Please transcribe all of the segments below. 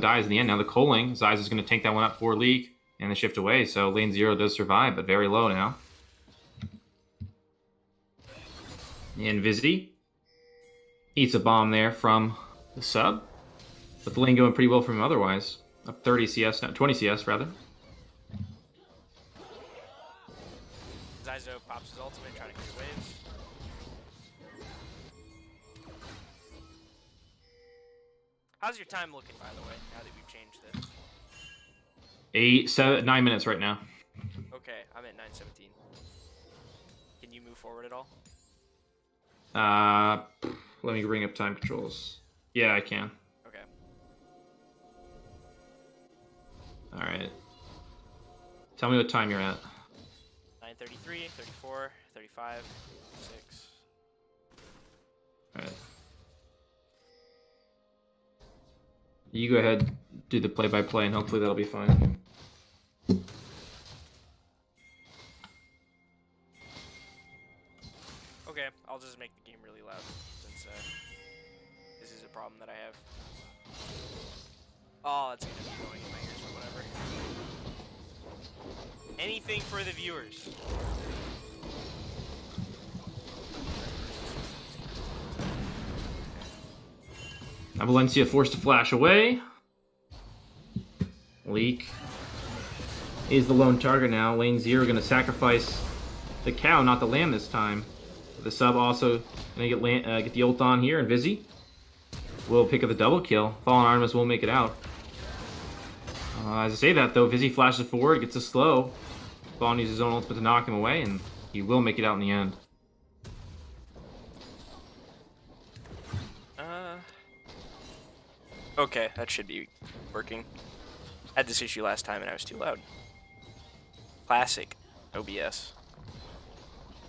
dies in the end. Now the culling, Zeiss is going to tank that one up for Leak and the shift away. So lane 0 does survive, but very low now. And Vizzy eats a bomb there from the sub. But the lane going pretty well for him otherwise. Up 30 CS, not 20 CS rather. Zyzo pops his ultimate, trying to get waves. How's your time looking, by the way, now that we've changed this? 9 minutes right now. Okay, I'm at 9:17. Can you move forward at all? Let me bring up time controls. Yeah, I can. Okay. All right. Tell me what time you're at. 9:33, 34, 35, 6. All right. You go ahead, do the play-by-play, and hopefully that'll be fine. Okay, I'll just make the game really loud since this is a problem that I have. Oh, it's gonna be going in my ears or whatever. Anything for the viewers. Now Valencia forced to flash away. Leak is the lone target now. Lane 0 going to sacrifice the cow, not the lamb this time. The sub also going to get the ult on here, and Vizzy will pick up the double kill. Fallen Artemis will make it out. As I say that, though, Vizzy flashes forward, gets a slow. Fallen uses his own ultimate to knock him away, and he will make it out in the end. Okay, that should be working. Had this issue last time and I was too loud. Classic OBS.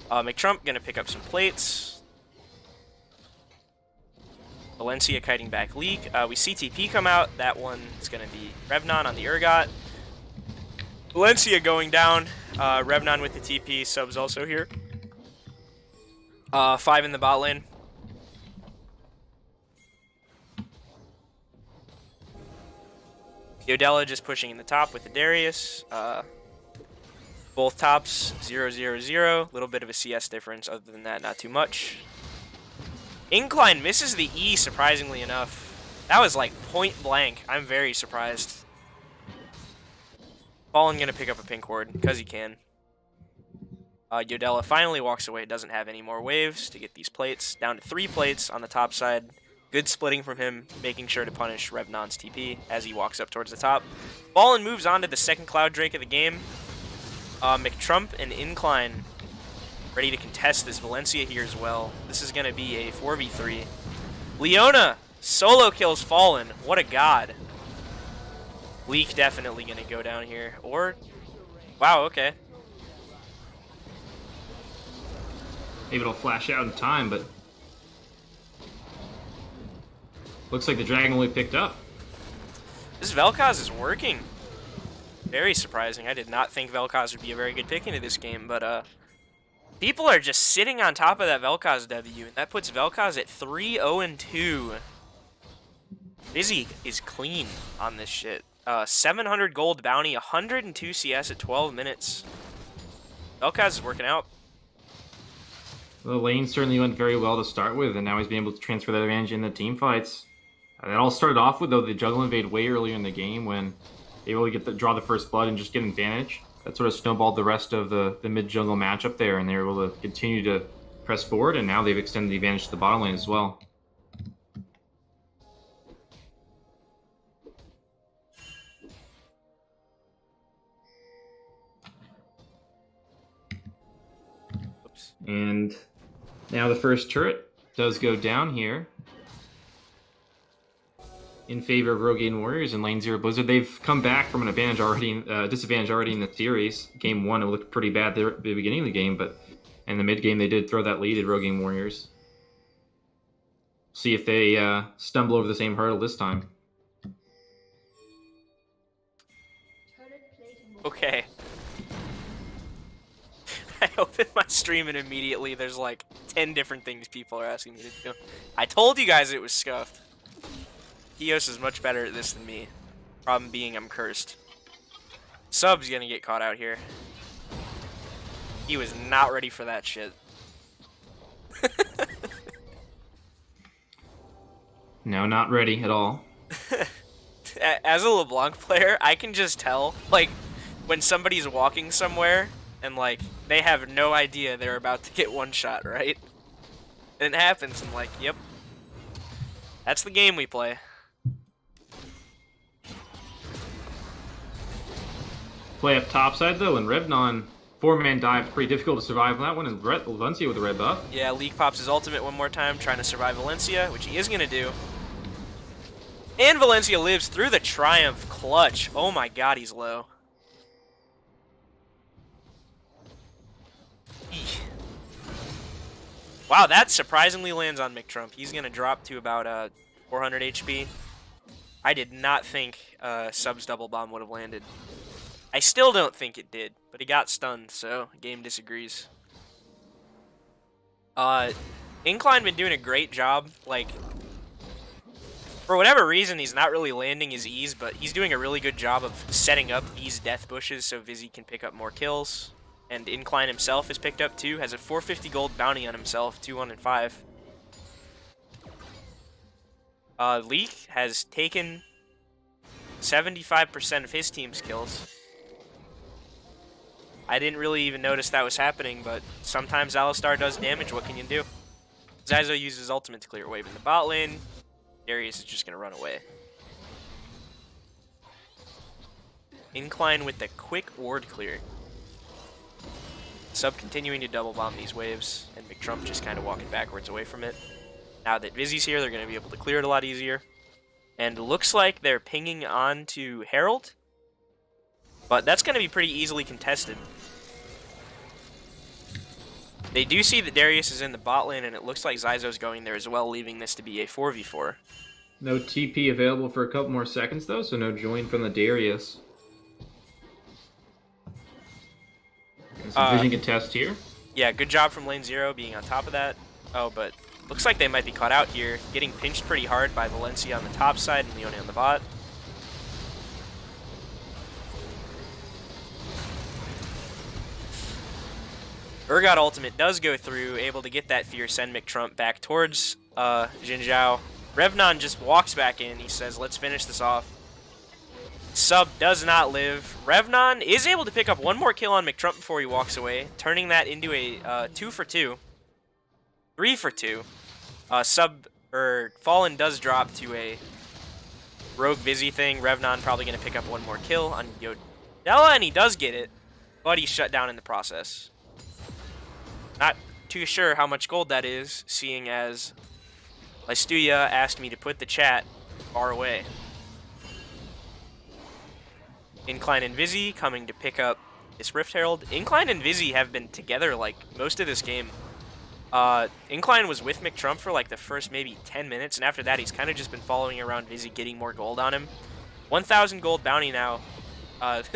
McTrump gonna pick up some plates. Valencia kiting back Leak. We see TP come out. That one is gonna be Revnon on the Urgot. Valencia going down. Revnon with the TP. Sub's also here. 5 in the bot lane. Yodella just pushing in the top with the Darius. Both tops 0-0-0. Little bit of a CS difference. Other than that, not too much. Incline misses the E, surprisingly enough. That was like point blank. I'm very surprised. Fallen gonna pick up a pink ward because he can. Yodella finally walks away. Doesn't have any more waves to get these plates. Down to 3 plates on the top side. Good splitting from him, making sure to punish Revnon's TP as he walks up towards the top. Fallen moves on to the second Cloud Drake of the game. McTrump and Incline ready to contest this Valencia here as well. This is going to be a 4v3. Leona solo kills Fallen. What a god. Leak definitely going to go down here. Or, wow, okay. Maybe it'll flash out in time, but looks like the dragon will be picked up. This Vel'Koz is working. Very surprising. I did not think Vel'Koz would be a very good pick into this game, but people are just sitting on top of that Vel'Koz W, and that puts Vel'Koz at 3-0-2. Vizzy is clean on this shit. 700 gold bounty, 102 CS at 12 minutes. Vel'Koz is working out. The lane certainly went very well to start with, and now he's been able to transfer that advantage in the team fights. It all started off with, though, the jungle invade way earlier in the game when they really draw the first blood and just get an advantage. That sort of snowballed the rest of the mid-jungle matchup there, and they were able to continue to press forward, and now they've extended the advantage to the bottom lane as well. Oops. And now the first turret does go down here in favor of Rogaine Warriors and lane 0 Blizzard. They've come back from an advantage already, disadvantage already in the series. Game 1, it looked pretty bad there at the beginning of the game, but in the mid game they did throw that lead at Rogaine Warriors. See if they stumble over the same hurdle this time. Okay. I open my stream and immediately there's like 10 different things people are asking me to do. I told you guys it was scuffed. Eos is much better at this than me. Problem being I'm cursed. Sub's gonna get caught out here. He was not ready for that shit. No, not ready at all. As a LeBlanc player, I can just tell, like, when somebody's walking somewhere and, like, they have no idea they're about to get one shot, right? And it happens, and like, yep. That's the game we play. Play up topside though, and Revnon 4-man dive, pretty difficult to survive on that one, and Valencia with a red buff. Yeah, Leak pops his ultimate one more time, trying to survive Valencia, which he is going to do. And Valencia lives through the Triumph clutch. Oh my god, he's low. Eek. Wow, that surprisingly lands on McTrump. He's going to drop to about 400 HP. I did not think Sub's double bomb would have landed. I still don't think it did, but he got stunned, so game disagrees. Incline been doing a great job. Like, for whatever reason, he's not really landing his E's, but he's doing a really good job of setting up these death bushes so Vizzy can pick up more kills. And Incline himself is picked up too, has a 450 gold bounty on himself, 2-1 and 5. Leak has taken 75% of his team's kills. I didn't really even notice that was happening, but sometimes Alistar does damage. What can you do? Zyzo uses ultimate to clear a wave in the bot lane. Darius is just going to run away. Incline with the quick ward clear. Sub continuing to double bomb these waves, and McTrump just kind of walking backwards away from it. Now that Vizzy's here, they're going to be able to clear it a lot easier. And it looks like they're pinging on to Herald, but that's going to be pretty easily contested. They do see that Darius is in the bot lane, and it looks like Zyzo's going there as well, leaving this to be a 4v4. No TP available for a couple more seconds, though, so no join from the Darius. And some vision contest here. Yeah, good job from lane 0 being on top of that. Oh, but looks like they might be caught out here. Getting pinched pretty hard by Valencia on the top side and Leone on the bot. Urgot ultimate does go through, able to get that fear, send McTrump back towards Jin Zhao. Revnon just walks back in. He says, let's finish this off. Sub does not live. Revnon is able to pick up one more kill on McTrump before he walks away, turning that into a 2 for 2. 3 for 2. Fallen does drop to a rogue Vizzy thing. Revnon probably going to pick up one more kill on Yodella, and he does get it, but he's shut down in the process. Not too sure how much gold that is, seeing as Lystuya asked me to put the chat far away. Incline and Vizzy coming to pick up this Rift Herald. Incline and Vizzy have been together like most of this game. Incline was with McTrump for like the first maybe 10 minutes, and after that he's kind of just been following around Vizzy, getting more gold on him. 1,000 gold bounty now.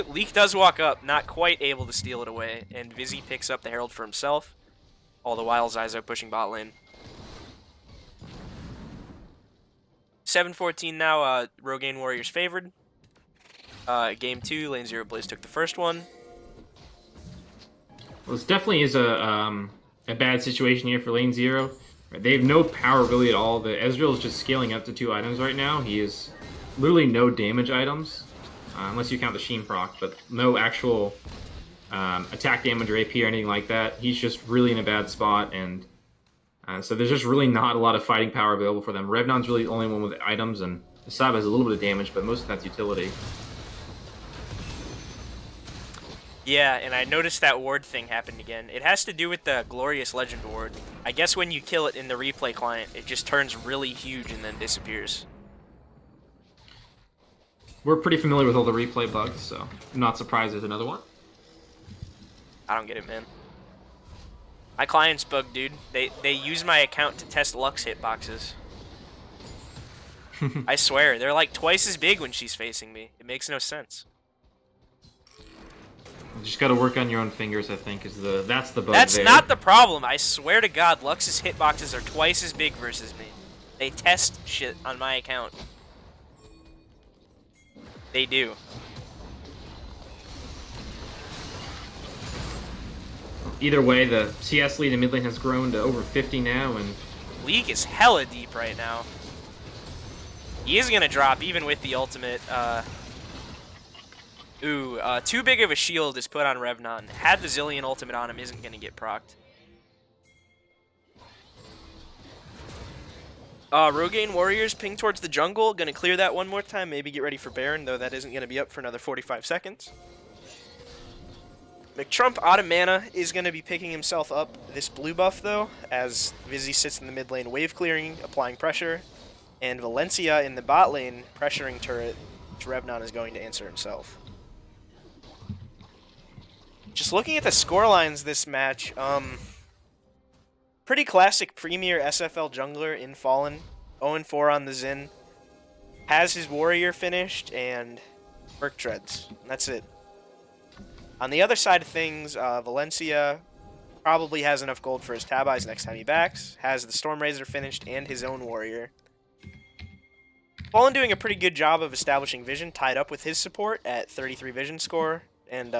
Leak does walk up, not quite able to steal it away, and Vizzy picks up the Herald for himself. All the while Zyzo pushing bot lane. 7-14 now, Rogaine Warriors favored. Game 2, lane 0 Blaze took the first one. Well, this definitely is a bad situation here for lane 0. They have no power really at all. The Ezreal is just scaling up to 2 items right now. He is literally no damage items, unless you count the Sheen proc, but no actual attack damage or AP or anything like that. He's just really in a bad spot, and so there's just really not a lot of fighting power available for them. Revnon's really the only one with items, and Sab has a little bit of damage, but most of that's utility. Yeah, and I noticed that ward thing happened again. It has to do with the Glorious Legend ward. I guess when you kill it in the replay client, it just turns really huge and then disappears. We're pretty familiar with all the replay bugs, so I'm not surprised there's another one. I don't get it, man. My client's bugged, dude. They use my account to test Lux hitboxes. I swear, they're like twice as big when she's facing me. It makes no sense. You just gotta work on your own fingers, I think, that's the bug. That's there. not the problem. I swear to God, Lux's hitboxes are twice as big versus me. They test shit on my account. They do. Either way, the CS lead in mid lane has grown to over 50 now, and League is hella deep right now. He is going to drop even with the ultimate. Too big of a shield is put on Revnon. Had the Zillion ultimate on him, isn't going to get procced. Rogaine Warriors ping towards the jungle. Going to clear that one more time. Maybe get ready for Baron, though that isn't going to be up for another 45 seconds. McTrump out of mana is going to be picking himself up this blue buff, though, as Vizzy sits in the mid lane wave clearing, applying pressure, and Valencia in the bot lane pressuring turret, which Revnon is going to answer himself. Just looking at the scorelines this match, pretty classic premier SFL jungler in Fallen, 0-4 on the Xin, has his warrior finished, and Merc Treads. That's it. On the other side of things, Valencia probably has enough gold for his tab eyes next time he backs, has the Storm Razor finished, and his own warrior. Fallen doing a pretty good job of establishing vision, tied up with his support at 33 vision score, and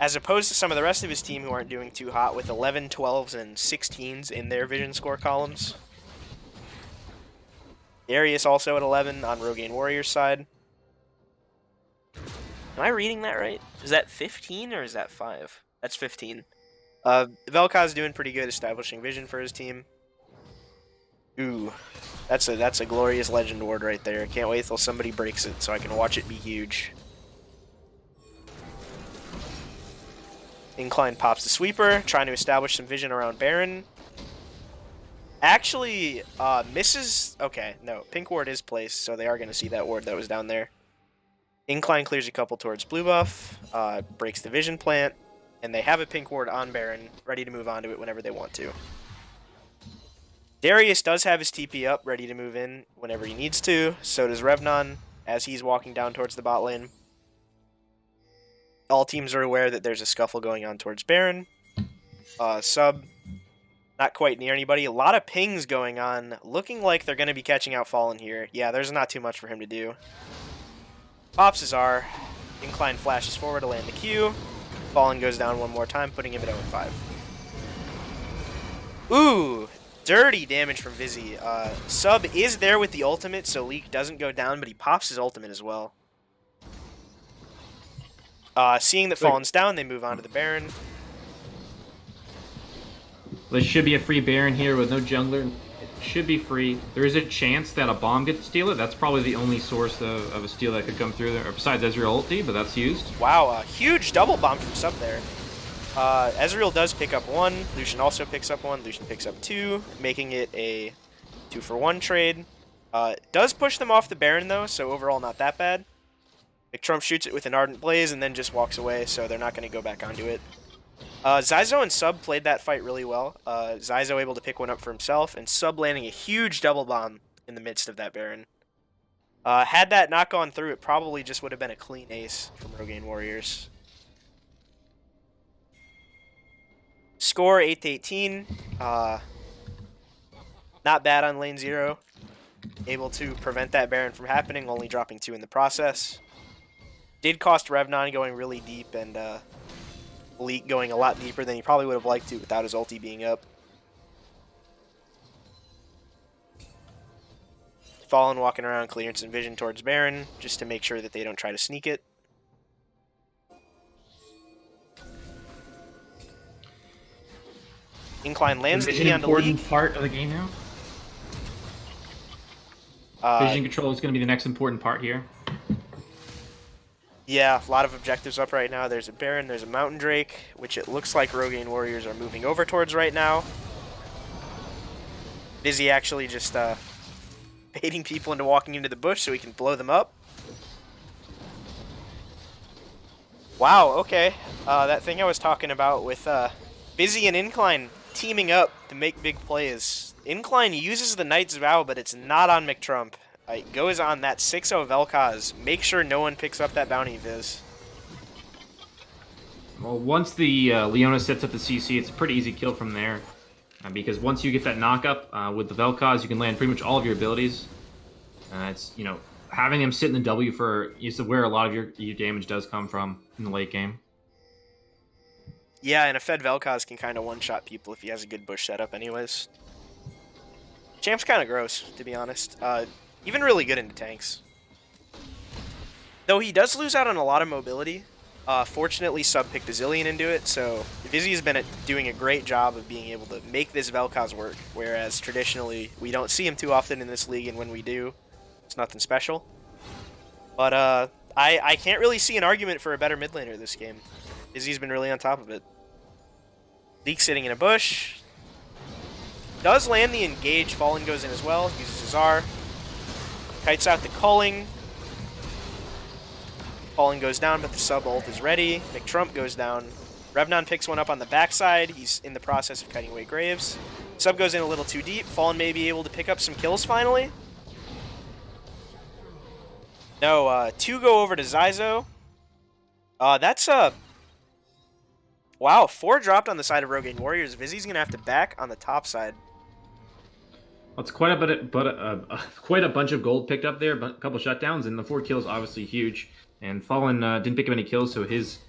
as opposed to some of the rest of his team who aren't doing too hot with 11, 12s, and 16s in their vision score columns. Darius also at 11 on Rogaine Warriors side. Am I reading that right? Is that 15 or is that 5? That's 15. Vel'Koz doing pretty good establishing vision for his team. Ooh, that's a glorious legend ward right there. Can't wait till somebody breaks it so I can watch it be huge. Incline pops the sweeper, trying to establish some vision around Baron. Actually, misses... Okay, no, pink ward is placed, so they are going to see that ward that was down there. Incline clears a couple towards blue buff, breaks the vision plant, and they have a pink ward on Baron, ready to move on to it whenever they want to. Darius does have his TP up, ready to move in whenever he needs to. So does Revnon, as he's walking down towards the bot lane. All teams are aware that there's a scuffle going on towards Baron. Sub, not quite near anybody. A lot of pings going on, looking like they're going to be catching out Fallen here. Yeah, there's not too much for him to do. Pops his R. Incline flashes forward to land the Q. Fallen goes down one more time, putting him at 0-5. Ooh, dirty damage from Vizzy. Sub is there with the ultimate, so Leak doesn't go down, but he pops his ultimate as well. Seeing that Fallen's down, they move on to the Baron. There should be a free Baron here with no jungler. It should be free. There is a chance that a bomb gets to steal it. That's probably the only source of a steal that could come through there, besides Ezreal ulti, but that's used. Wow, a huge double bomb from Sub there. Ezreal does pick up 1. Lucian also picks up 1. Lucian picks up 2, making it a 2-for-1 trade. Does push them off the Baron, though, so overall not that bad. McTrump shoots it with an Ardent Blaze and then just walks away, so they're not going to go back onto it. Zyzo and Sub played that fight really well. Zyzo able to pick one up for himself, and Sub landing a huge double bomb in the midst of that Baron. Had that not gone through, it probably just would have been a clean ace from Rogaine Warriors. Score 8-18. Not bad on lane 0. Able to prevent that Baron from happening, only dropping 2 in the process. Did cost Revnon going really deep, and Leak going a lot deeper than he probably would have liked to without his ulti being up. Fallen walking around, clearing some vision towards Baron, just to make sure that they don't try to sneak it. Incline lands the E on the Leak. Important part of the game now. Vision control is going to be the next important part here. Yeah, a lot of objectives up right now. There's a Baron, there's a Mountain Drake, which it looks like Rogaine Warriors are moving over towards right now. Vizzy actually just baiting people into walking into the bush so he can blow them up. Wow, okay. That thing I was talking about with Vizzy and Incline teaming up to make big plays. Incline uses the Knight's Vow, but it's not on McTrump. It goes on that 6-0 Vel'Koz. Make sure no one picks up that bounty, Viz. Well, once the Leona sets up the CC, it's a pretty easy kill from there. Because once you get that knock-up with the Vel'Koz, you can land pretty much all of your abilities. It's, you know, having him sit in the W for is where a lot of your damage does come from in the late game. Yeah, and a Fed Vel'Koz can kind of one-shot people if he has a good bush setup anyways. Champ's kind of gross, to be honest. Even really good into tanks. Though he does lose out on a lot of mobility. Fortunately, Sub picked a Zillion into it, so Vizzy has been doing a great job of being able to make this Vel'Koz work, whereas traditionally, we don't see him too often in this league, and when we do, it's nothing special. But I can't really see an argument for a better mid laner this game. Vizzy's been really on top of it. Leek sitting in a bush. Does land the engage. Fallen goes in as well. Uses his R. Kites out the culling. Fallen goes down, but the sub ult is ready. McTrump goes down. Revnon picks one up on the backside. He's in the process of cutting away Graves. Sub goes in a little too deep. Fallen may be able to pick up some kills finally. No, 2 go over to Zyzo. That's a... Wow, 4 dropped on the side of Rogaine Warriors. Vizzy's going to have to back on the top side. Well, it's quite a bunch of gold picked up there, a couple shutdowns, and the 4 kills obviously huge. And Fallen didn't pick up any kills, so his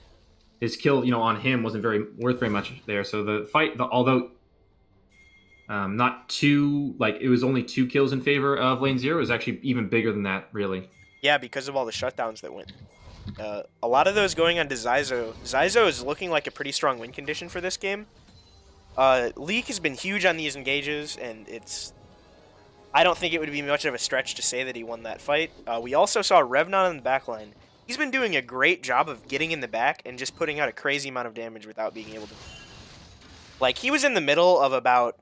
kill, on him wasn't worth very much there. So the fight, although not too, it was only 2 kills in favor of Lane Zero, it was actually even bigger than that, really. Yeah, because of all the shutdowns that went. A lot of those going on to Zyzo. Zyzo is looking like a pretty strong win condition for this game. Leek has been huge on these engages, and I don't think it would be much of a stretch to say that he won that fight. We also saw Revnon in the backline. He's been doing a great job of getting in the back and just putting out a crazy amount of damage without being able to... he was in the middle of about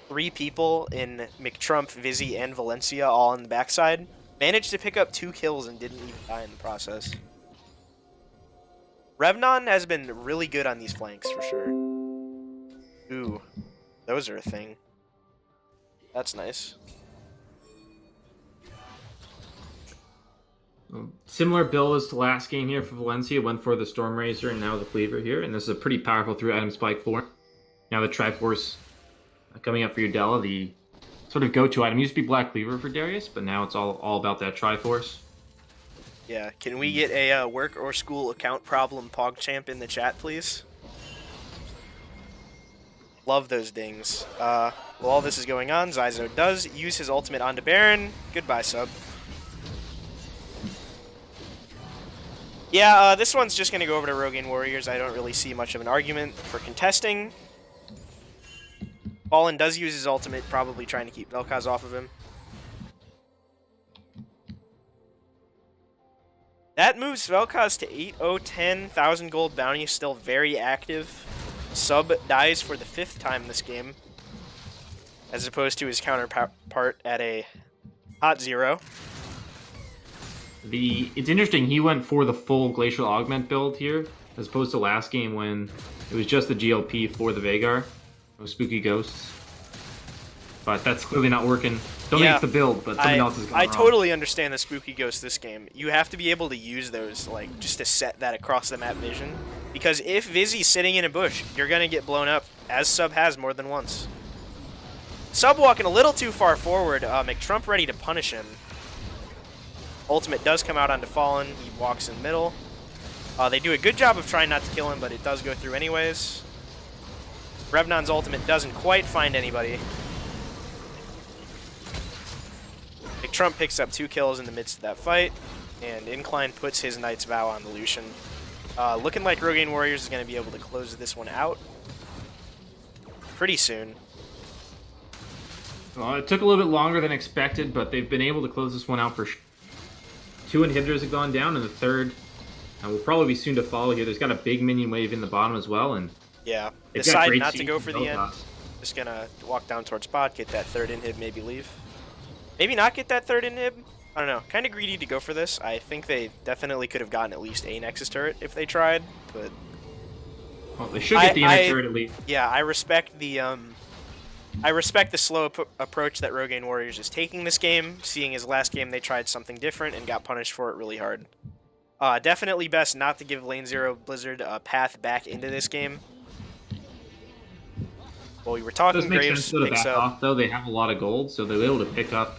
3 people in McTrump, Vizzy, and Valencia all on the backside. Managed to pick up 2 kills and didn't even die in the process. Revnon has been really good on these flanks, for sure. Ooh, those are a thing. That's nice. Similar build as to last game here for Valencia. Went for the Storm Razor and now the Cleaver here. And this is a pretty powerful 3-item spike for. Now the Triforce coming up for your Della. The sort of go-to item. Used to be Black Cleaver for Darius, but now it's all about that Triforce. Yeah, can we get a work or school account problem PogChamp in the chat, please? Love those dings. While all this is going on, Zyzo does use his ultimate onto Baron. Goodbye, sub. Yeah, this one's just going to go over to Rogaine Warriors. I don't really see much of an argument for contesting. Fallen does use his ultimate, probably trying to keep Vel'Koz off of him. That moves Vel'Koz to 8-0-10,000 gold bounty, still very active. Sub dies for the 5th time this game, as opposed to his counterpart at a hot 0. It's interesting, he went for the full Glacial Augment build here, as opposed to last game when it was just the GLP for the Veigar. No Spooky Ghosts. But that's clearly not working. Don't think it's the build, but something else is going wrong. I totally understand the Spooky Ghost this game. You have to be able to use those, just to set that across the map vision. Because if Vizzy's sitting in a bush, you're going to get blown up, as Sub has more than once. Sub walking a little too far forward. McTrump ready to punish him. Ultimate does come out onto Fallen. He walks in the middle. They do a good job of trying not to kill him, but it does go through anyways. Revnon's ultimate doesn't quite find anybody. McTrump picks up 2 kills in the midst of that fight, and Incline puts his Knight's Vow on the Lucian. Looking like Rogaine Warriors is going to be able to close this one out pretty soon. Well, it took a little bit longer than expected, but they've been able to close this one out for 2 inhibitors have gone down, and the 3rd will probably be soon to follow here. There's got a big minion wave in the bottom as well, and yeah, decide not to go for the end. Just gonna walk down towards bot, get that 3rd inhib, maybe leave. Maybe not get that 3rd inhib. I don't know. Kind of greedy to go for this. I think they definitely could have gotten at least a Nexus turret if they tried, but well, they should get the inner turret at least. Yeah, I respect the slow approach that Rogaine Warriors is taking this game, seeing as last game they tried something different and got punished for it really hard. Definitely best not to give Lane Zero Blizzard a path back into this game. Well, we were talking Graves picks up. Though they have a lot of gold, so they're able to pick up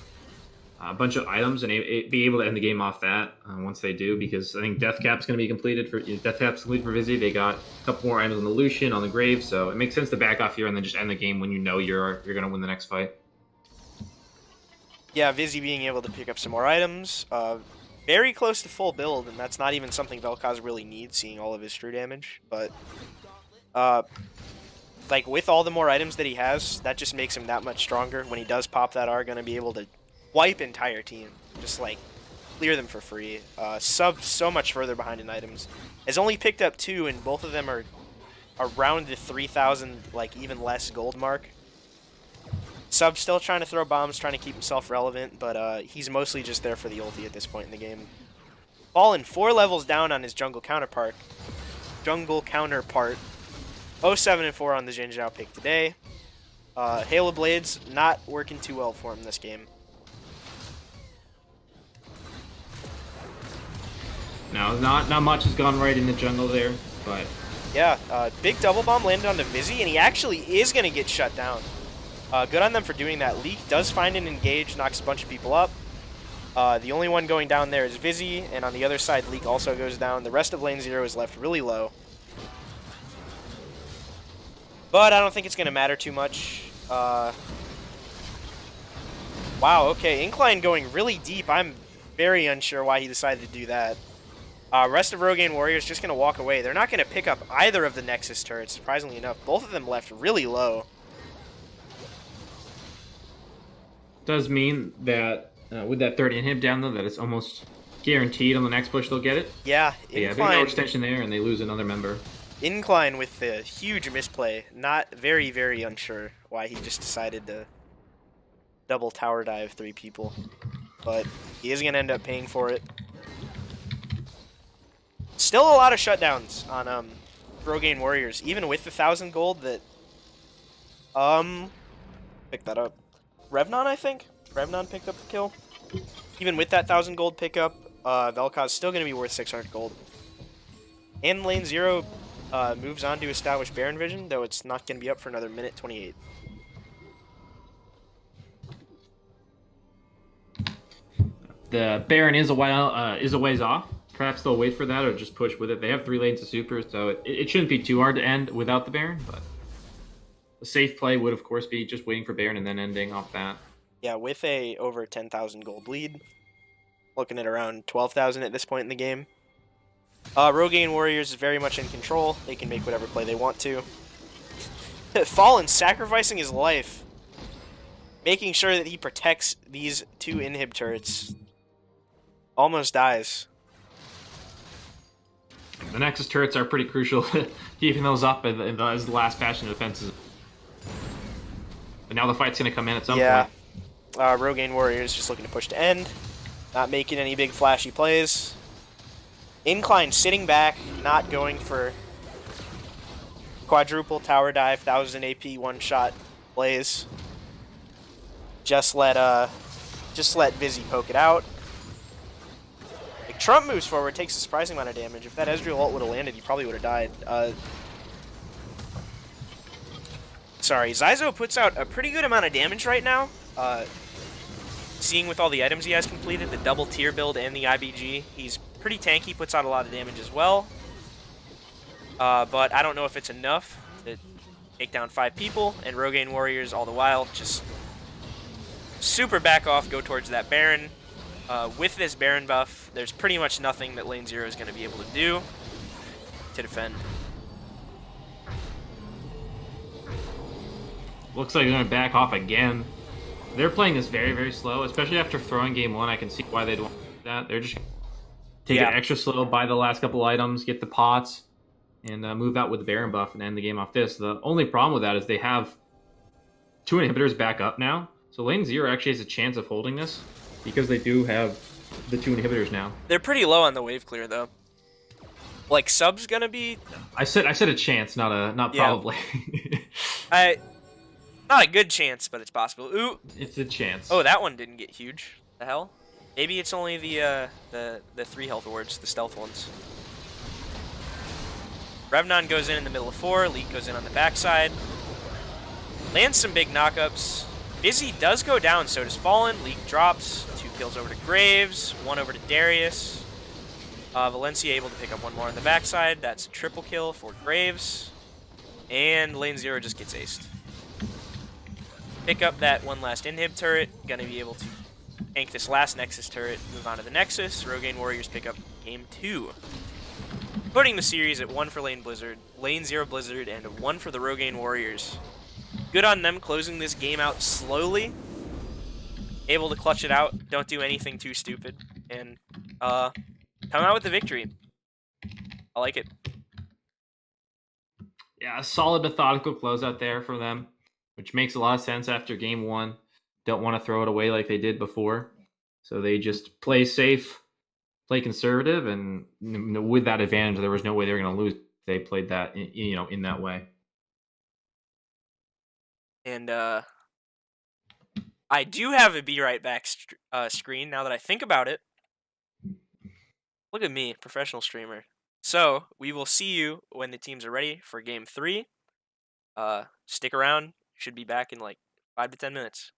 a bunch of items and be able to end the game off that once they do, because I think Death Cap's going to be completed for Death Cap's complete for Vizzy. They got a couple more items on the Lucian, on the Grave, so it makes sense to back off here and then just end the game when you know you're going to win the next fight. Yeah, Vizzy being able to pick up some more items, very close to full build, and that's not even something Vel'Koz really needs, seeing all of his true damage. But like with all the more items that he has, that just makes him that much stronger. When he does pop that R, going to be able to wipe entire team, just like clear them for free. Sub so much further behind in items. Has only picked up 2, and both of them are around the 3,000, like even less gold mark. Sub still trying to throw bombs, trying to keep himself relevant, but he's mostly just there for the ulti at this point in the game. Fallen 4 levels down on his jungle counterpart. 0-7-4 on the Jin Zhao pick today. Halo Blades not working too well for him this game. No, not much has gone right in the jungle there, but yeah, big double bomb landed onto Vizzy, and he actually is going to get shut down. Good on them for doing that. Leak does find an engage, knocks a bunch of people up. The only one going down there is Vizzy, and on the other side, Leak also goes down. The rest of lane 0 is left really low. But I don't think it's going to matter too much. Wow, okay, Incline going really deep. I'm very unsure why he decided to do that. Rest of Rogaine Warriors just going to walk away. They're not going to pick up either of the Nexus turrets, surprisingly enough. Both of them left really low. Does mean that with that third inhib down, though, that it's almost guaranteed on the next push they'll get it. Yeah, Incline. Yeah, no extension there, and they lose another member. Incline with the huge misplay. Not very, very unsure why he just decided to double tower dive 3 people. But he is going to end up paying for it. Still a lot of shutdowns on Rogaine Warriors, even with the 1,000 gold that... Pick that up. Revnon, I think? Revnon picked up the kill. Even with that 1,000 gold pickup, Vel'Koz is still going to be worth 600 gold. And lane 0 moves on to establish Baron Vision, though it's not going to be up for another minute 28. The Baron is a ways off. Perhaps they'll wait for that or just push with it. They have 3 lanes of super, so it shouldn't be too hard to end without the Baron, but a safe play would, of course, be just waiting for Baron and then ending off that. Yeah, with a over 10,000 gold lead, looking at around 12,000 at this point in the game. Rogaine Warriors is very much in control. They can make whatever play they want to. Fallen sacrificing his life, making sure that he protects these 2 inhib turrets. Almost dies. The Nexus turrets are pretty crucial, keeping those up as the last bastion of defenses. But now the fight's going to come in at some point. Rogaine Warriors just looking to push to end. Not making any big flashy plays. Incline sitting back, not going for quadruple tower dive, 1,000 AP one-shot plays. Just let Vizzy poke it out. Trump moves forward, takes a surprising amount of damage. If that Ezreal ult would have landed, he probably would have died. Sorry, Zyzo puts out a pretty good amount of damage right now. Seeing with all the items he has completed, the double tier build and the IBG, he's pretty tanky, puts out a lot of damage as well. But I don't know if it's enough to take down 5 people, and Rogaine Warriors all the while just super back off, go towards that Baron. With this Baron buff, there's pretty much nothing that lane 0 is going to be able to do to defend. Looks like they're going to back off again. They're playing this very, very slow, especially after throwing game 1. I can see why they'd want that. They're just taking it extra slow, buy the last couple items, get the pots, and move out with the Baron buff and end the game off this. The only problem with that is they have 2 inhibitors back up now, so lane 0 actually has a chance of holding this because they do have the 2 inhibitors now. They're pretty low on the wave clear, though. Like, sub's gonna be... I said a chance, not probably. Not a good chance, but it's possible. Ooh. It's a chance. Oh, that one didn't get huge. The hell? Maybe it's only the 3 health wards, the stealth ones. Revnon goes in the middle of 4. Leak goes in on the backside. Lands some big knockups. Busy does go down, so does Fallen. Leak drops. 2 kills over to Graves, 1 over to Darius. Valencia able to pick up 1 more on the backside. That's a triple kill for Graves. And lane 0 just gets aced. Pick up that 1 last inhib turret. Gonna be able to tank this last Nexus turret. Move on to the Nexus. Rogaine Warriors pick up game 2. Putting the series at 1 for lane Blizzard, lane 0 Blizzard, and 1 for the Rogaine Warriors. Good on them closing this game out slowly. Able to clutch it out. Don't do anything too stupid. And come out with the victory. I like it. Yeah, a solid methodical closeout there for them, which makes a lot of sense after game 1. Don't want to throw it away like they did before. So they just play safe, play conservative, and with that advantage, there was no way they were going to lose. They played that, in that way. And I do have a Be Right Back screen now that I think about it. Look at me, professional streamer. So we will see you when the teams are ready for game 3. Stick around. Should be back in like 5 to 10 minutes.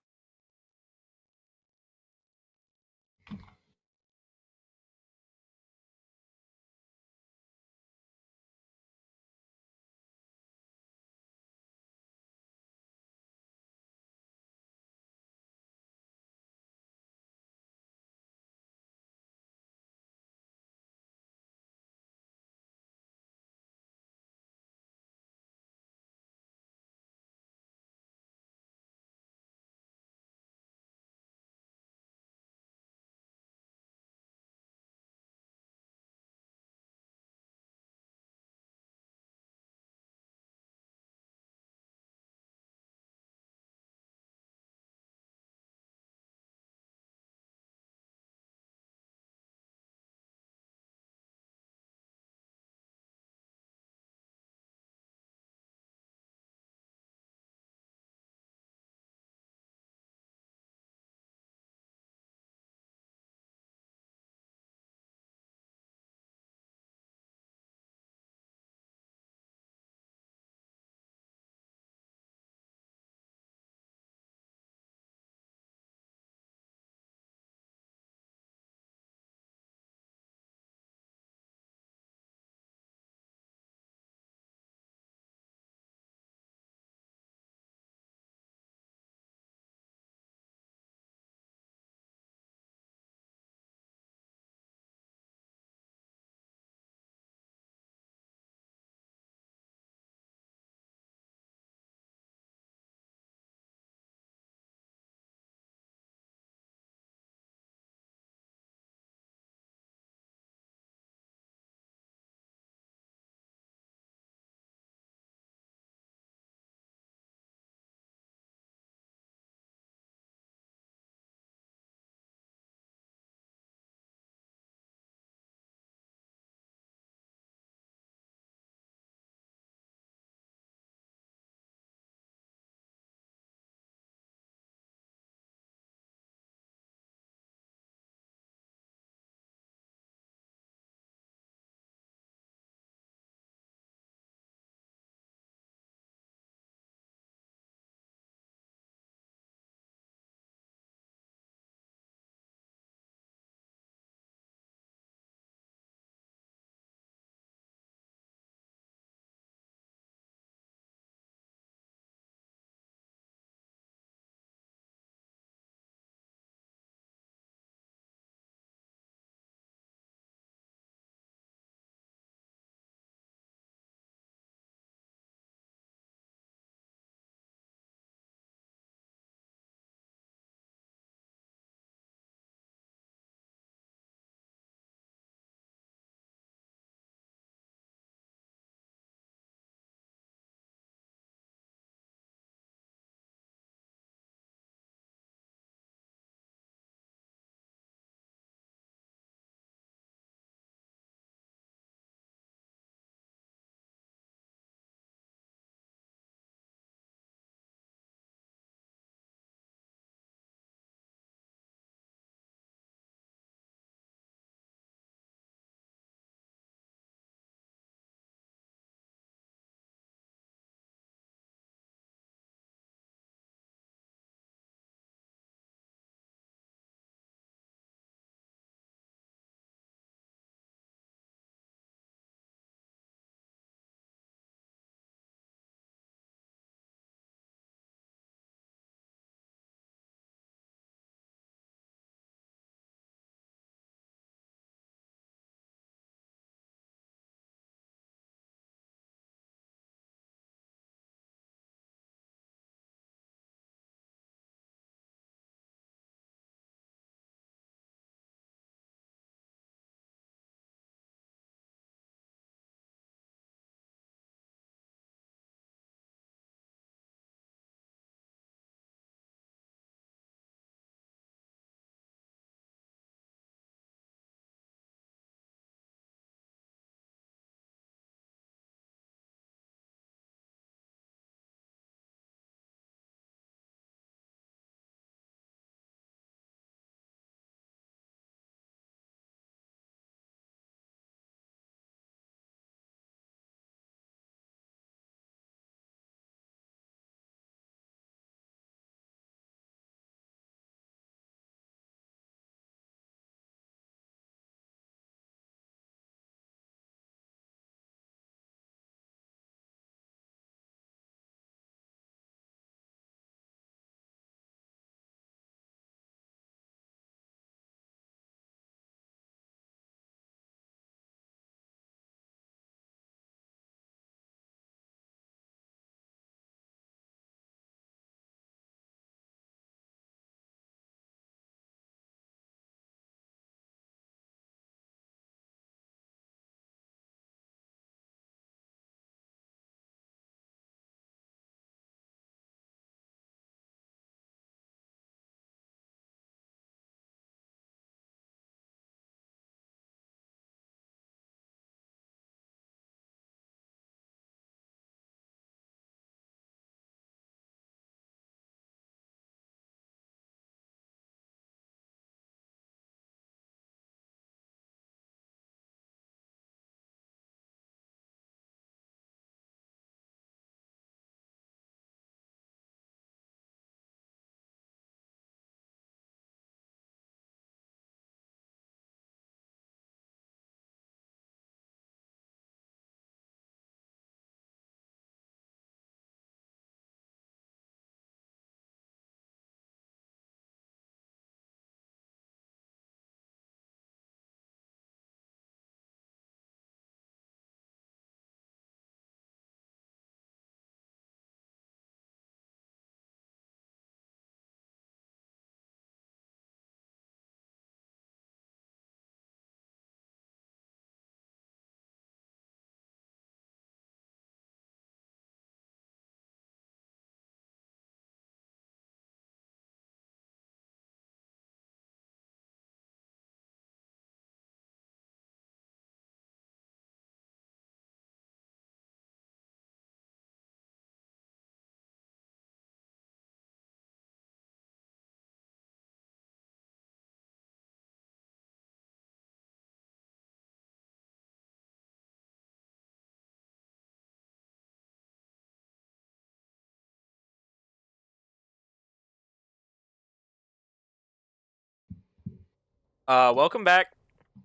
Welcome back,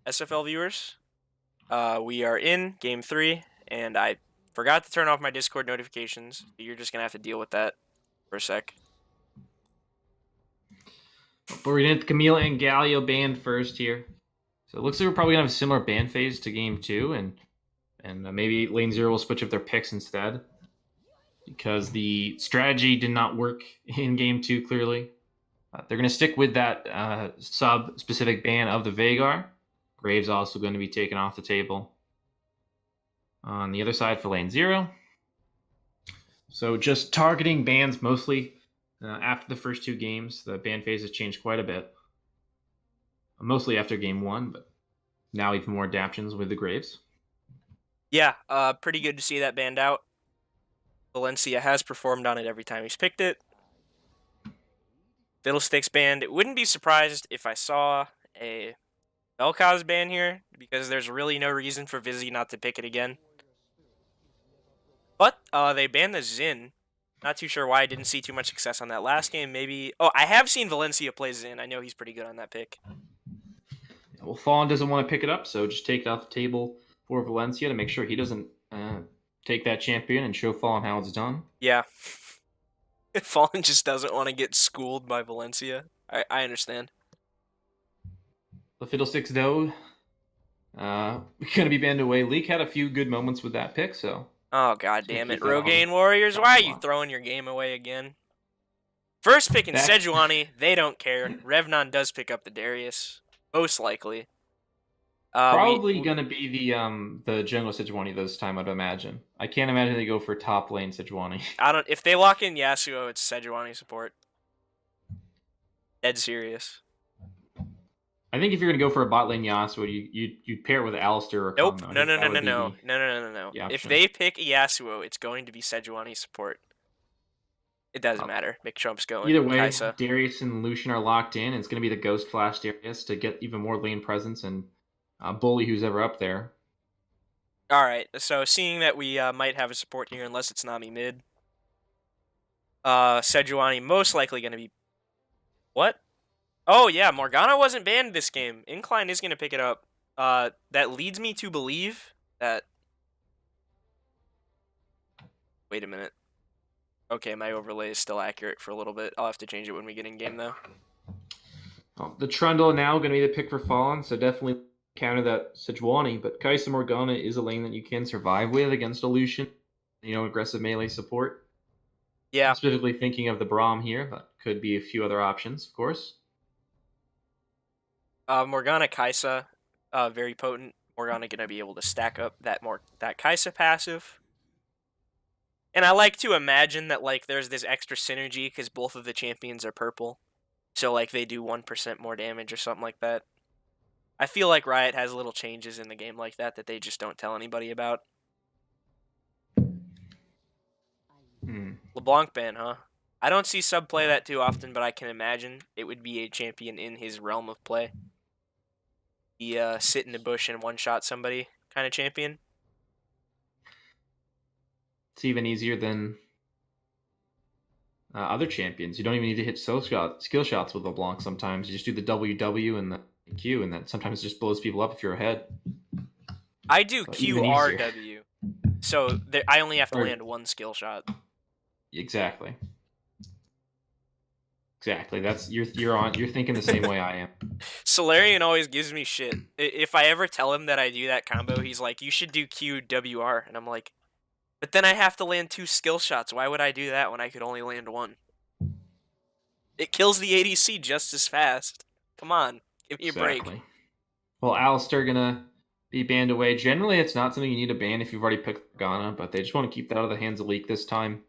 SFL viewers. We are in Game 3, and I forgot to turn off my Discord notifications. So you're just going to have to deal with that for a sec. But we're going to get the Camille and Galio banned first here. So it looks like we're probably going to have a similar ban phase to Game 2, and maybe Lane 0 will switch up their picks instead. Because the strategy did not work in Game 2, clearly. They're going to stick with that sub-specific ban of the Vagar. Graves also going to be taken off the table. On the other side for Lane 0. So just targeting bans mostly. After the first 2 games, the ban phase has changed quite a bit. Mostly after Game 1, but now even more adaptions with the Graves. Yeah, pretty good to see that banned out. Valencia has performed on it every time he's picked it. Fiddlesticks banned. It wouldn't be surprised if I saw a Vel'Koz ban here, because there's really no reason for Vizzy not to pick it again. But they banned the Xin. Not too sure why. I didn't see too much success on that last game. Maybe... Oh, I have seen Valencia play Xin. I know he's pretty good on that pick. Well, Fallen doesn't want to pick it up, so just take it off the table for Valencia to make sure he doesn't take that champion and show Fallen how it's done. Yeah. Fallen just doesn't want to get schooled by Valencia. I understand. The Fiddlesticks, though, going to be banned away. Leak had a few good moments with that pick, so... Oh, god damn it. Rogaine Warriors, why are you throwing your game away again? First pick in Sejuani, they don't care. Revnon does pick up the Darius. Most likely. Probably going to be the jungle Sejuani this time, I'd imagine. I can't imagine they go for top lane Sejuani. If they lock in Yasuo, it's Sejuani support. Dead serious. I think if you're going to go for a bot lane Yasuo, you'd pair it with Alistar or Nope. Kongno. No. If they pick Yasuo, it's going to be Sejuani support. It doesn't matter. Make Trump's going. Either way, Kaisa. Darius and Lucian are locked in. It's going to be the Ghost Flash Darius to get even more lane presence and bully who's ever up there. Alright, so seeing that we might have a support here, unless it's Nami mid, Sejuani most likely going to be... What? Oh, yeah, Morgana wasn't banned this game. Incline is going to pick it up. That leads me to believe that... Wait a minute. Okay, my overlay is still accurate for a little bit. I'll have to change it when we get in game, though. Well, the Trundle now going to be the pick for Fallen, so definitely counter that Sejuani, but Kaisa Morgana is a lane that you can survive with against a Lucian. Aggressive melee support. Yeah. I'm specifically thinking of the Braum here, but could be a few other options, of course. Morgana Kaisa, very potent. Morgana going to be able to stack up that Kaisa passive. And I like to imagine that, there's this extra synergy because both of the champions are purple. So, they do 1% more damage or something like that. I feel like Riot has little changes in the game like that they just don't tell anybody about. LeBlanc ban, huh? I don't see sub play that too often, but I can imagine it would be a champion in his realm of play. He sit in the bush and one-shot somebody kind of champion. It's even easier than other champions. You don't even need to hit skill shots with LeBlanc sometimes. You just do the WW and the Q, and that sometimes just blows people up if you're ahead. I do QRW, so I only have to land one skill shot. Exactly. That's you're thinking the same way I am. Solarian always gives me shit. If I ever tell him that I do that combo, he's like, "You should do QWR," and I'm like, "But then I have to land 2 skill shots. Why would I do that when I could only land 1?" It kills the ADC just as fast. Come on, give me a break. Well, Alistar gonna be banned away. Generally, it's not something you need to ban if you've already picked Ghana, but they just want to keep that out of the hands of Leak this time, in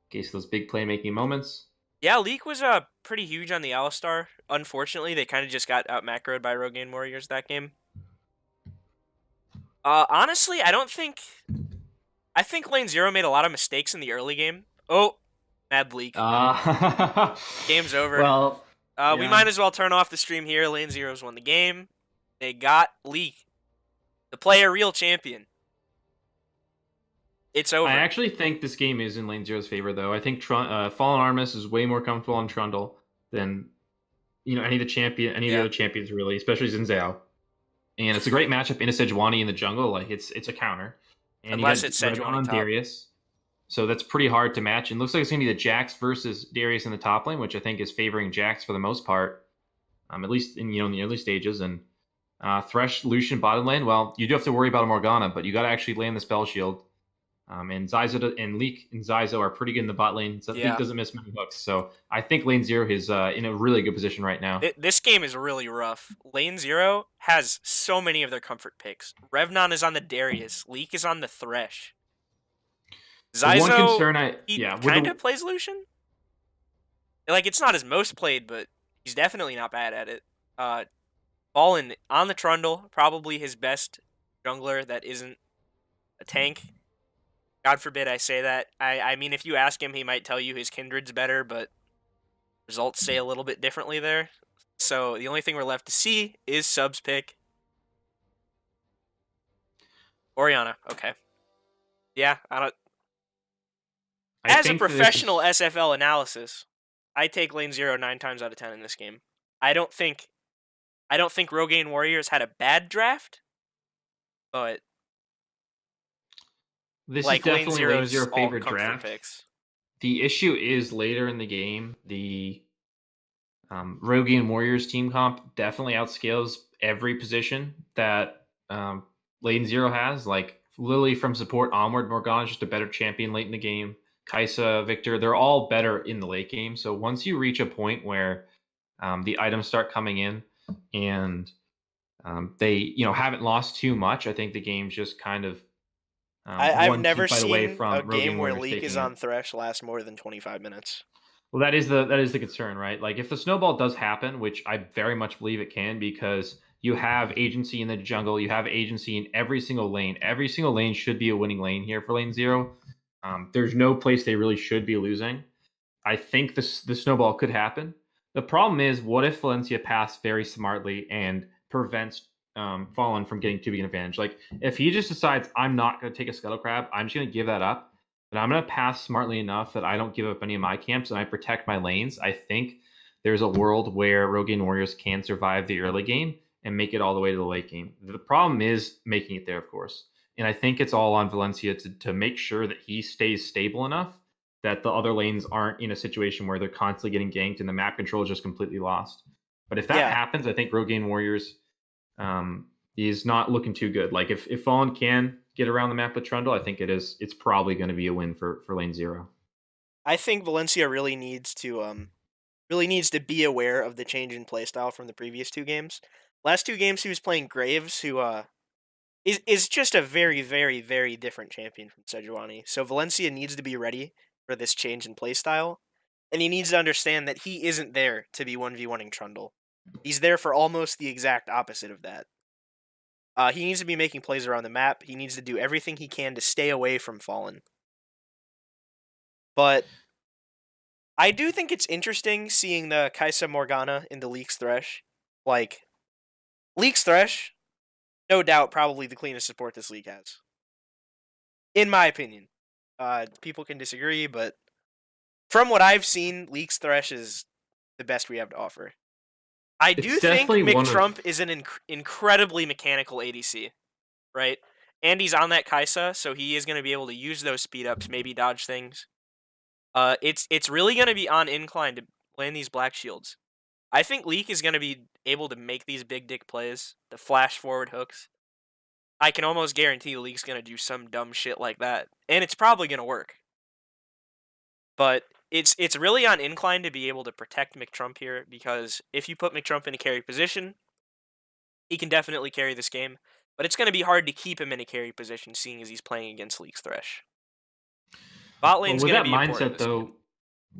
case of those big playmaking moments. Yeah, Leak was pretty huge on the Alistar. Unfortunately, they kind of just got out macroed by Rogaine Warriors that game. Honestly, I think Lane 0 made a lot of mistakes in the early game. Oh, mad Leak. Game's over. Well, we might as well turn off the stream here. Lane 0's won the game. They got Leak to play a real champion. It's over. I actually think this game is in Lane 0's favor, though. I think Fallen Artemis is way more comfortable on Trundle than any of the Yeah. other champions really, especially Xin Zhao. And it's a great matchup in a Sejuani in the jungle. Like it's a counter, and you Unless got it's Sejuani Redon top. Darius, so that's pretty hard to match. And looks like it's gonna be the Jax versus Darius in the top lane, which I think is favoring Jax for the most part, at least in the early stages. And Thresh, Lucian bottom lane. Well, you do have to worry about a Morgana, but you got to actually land the spell shield. And and Leek and Zyzo are pretty good in the bot lane. So Leek Yeah. doesn't miss many hooks. So I think lane zero is in a really good position right now. This game is really rough. Lane 0 has so many of their comfort picks. Revnon is on the Darius. Leek is on the Thresh. The one Zyzo, concern he with kind the of plays Lucian. Like, it's not his most played, but he's definitely not bad at it. Fallen on the Trundle, probably his best jungler that isn't a tank. God forbid I say that. I mean, if you ask him, he might tell you his Kindred's better, but results say a little bit differently there. So the only thing we're left to see is Sub's pick. Orianna, okay. Yeah, I don't. I As a think this professional is SFL analysis, I take lane 0 9 times out of 10 in this game. I don't think Rogaine Warriors had a bad draft, but this is like lane definitely lane zero's zero all favorite comfort draft. picks. The issue is later in the game, the Rogian Warriors team comp definitely outscales every position that Lane Zero has. Like Lily from support onward, Morgana's just a better champion late in the game. Kaisa, Victor, they're all better in the late game. So once you reach a point where the items start coming in and they haven't lost too much, I think the game's just kind of I've one never team fight away seen a from game Rogaine where Warriors Leak is taking it. on Thresh last more than 25 minutes. Well, that is the concern, right? Like if the snowball does happen, which I very much believe it can, because you have agency in the jungle, you have agency in every single lane. Every single lane should be a winning lane here for lane zero. There's no place they really should be losing. I think the snowball could happen. The problem is, what if Valencia pass very smartly and prevents Fallen from getting too big an advantage? Like if he just decides I'm not going to take a scuttle crab, I'm just going to give that up, and I'm going to pass smartly enough that I don't give up any of my camps and I protect my lanes. I think there's a world where Rogaine Warriors can survive the early game and make it all the way to the late game. The problem is making it there, of course. And I think it's all on Valencia to make sure that he stays stable enough that the other lanes aren't in a situation where they're constantly getting ganked and the map control is just completely lost. But if that Yeah, happens, I think Rogaine Warriors is not looking too good. Like if Fallen can get around the map with Trundle, I think it's probably going to be a win for lane zero. I think Valencia really needs to be aware of the change in playstyle from the previous two games. Last two games he was playing Graves, who is just a very, very, very different champion from Sejuani. So Valencia needs to be ready for this change in playstyle, and he needs to understand that he isn't there to be 1v1ing Trundle. He's there for almost the exact opposite of that. He needs to be making plays around the map. He needs to do everything he can to stay away from Fallen. But I do think it's interesting seeing the Kaisa Morgana in the Leaks Thresh. Like, Leaks Thresh, no doubt, probably the cleanest support this league has. In my opinion. People can disagree, but from what I've seen, Leaks Thresh is the best we have to offer. I do It's think definitely one of McTrump is an incredibly mechanical ADC, right? And he's on that Kaisa, so he is going to be able to use those speed ups, maybe dodge things. It's really going to be on incline to land these black shields. I think Leak is going to be able to make these big dick plays, the flash forward hooks. I can almost guarantee Leak's going to do some dumb shit like that, and it's probably going to work. But it's really on incline to be able to protect McTrump here, because if you put McTrump in a carry position, he can definitely carry this game. But it's going to be hard to keep him in a carry position, seeing as he's playing against Leak's Thresh. Bot lane's going to be important this game.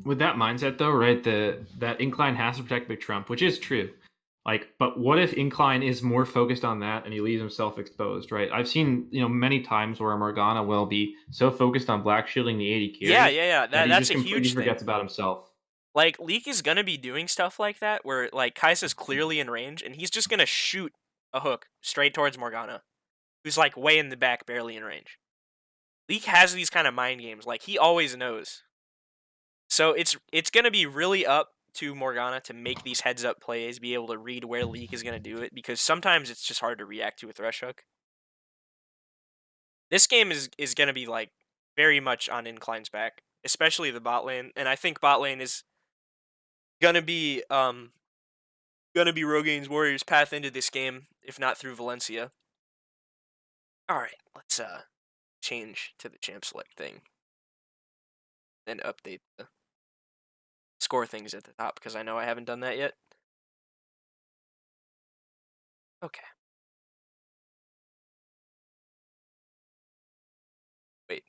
With that mindset though, right? That incline has to protect McTrump, which is true. Like, but what if incline is more focused on that and he leaves himself exposed, right? I've seen many times where Morgana will be so focused on black shielding the AD carry Yeah. that he That's just a completely huge thing. forgets about himself. Like, Leak is going to be doing stuff like that, where, like, Kai'Sa's clearly in range, and he's just going to shoot a hook straight towards Morgana, who's, like, way in the back, barely in range. Leak has these kind of mind games. Like, he always knows. So it's going to be really up to Morgana to make these heads-up plays, be able to read where Leek is going to do it, because sometimes it's just hard to react to a Thresh Hook. This game is going to be, like, very much on Incline's back, especially the bot lane, and I think bot lane is going to be Rogain's Warriors' path into this game, if not through Valencia. Alright, let's change to the champ select thing. And update the score things at the top, because I know I haven't done that yet. Okay. Wait.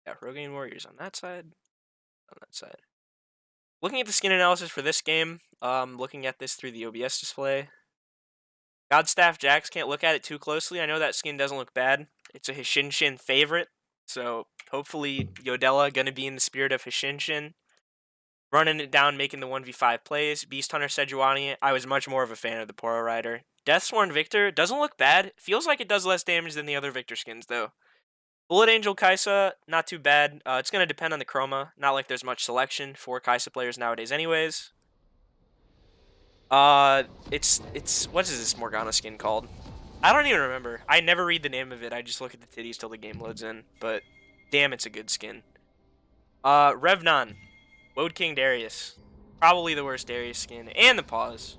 Yeah, Rogain Warriors on that side. On that side. Looking at the skin analysis for this game, looking at this through the OBS display. Godstaff Jax, can't look at it too closely. I know that skin doesn't look bad. It's a Hishinshin favorite, so hopefully Yodella gonna be in the spirit of Hishinshin. Running it down, making the 1v5 plays. Beast Hunter Sejuani, I was much more of a fan of the Poro Rider. Deathsworn Victor, doesn't look bad. Feels like it does less damage than the other Victor skins, though. Bullet Angel Kaisa, not too bad. It's going to depend on the chroma. Not like there's much selection for Kaisa players nowadays anyways. It's what is this Morgana skin called? I don't even remember. I never read the name of it. I just look at the titties till the game loads in. But damn, it's a good skin. Revnon. Woad King Darius. Probably the worst Darius skin. And the pause.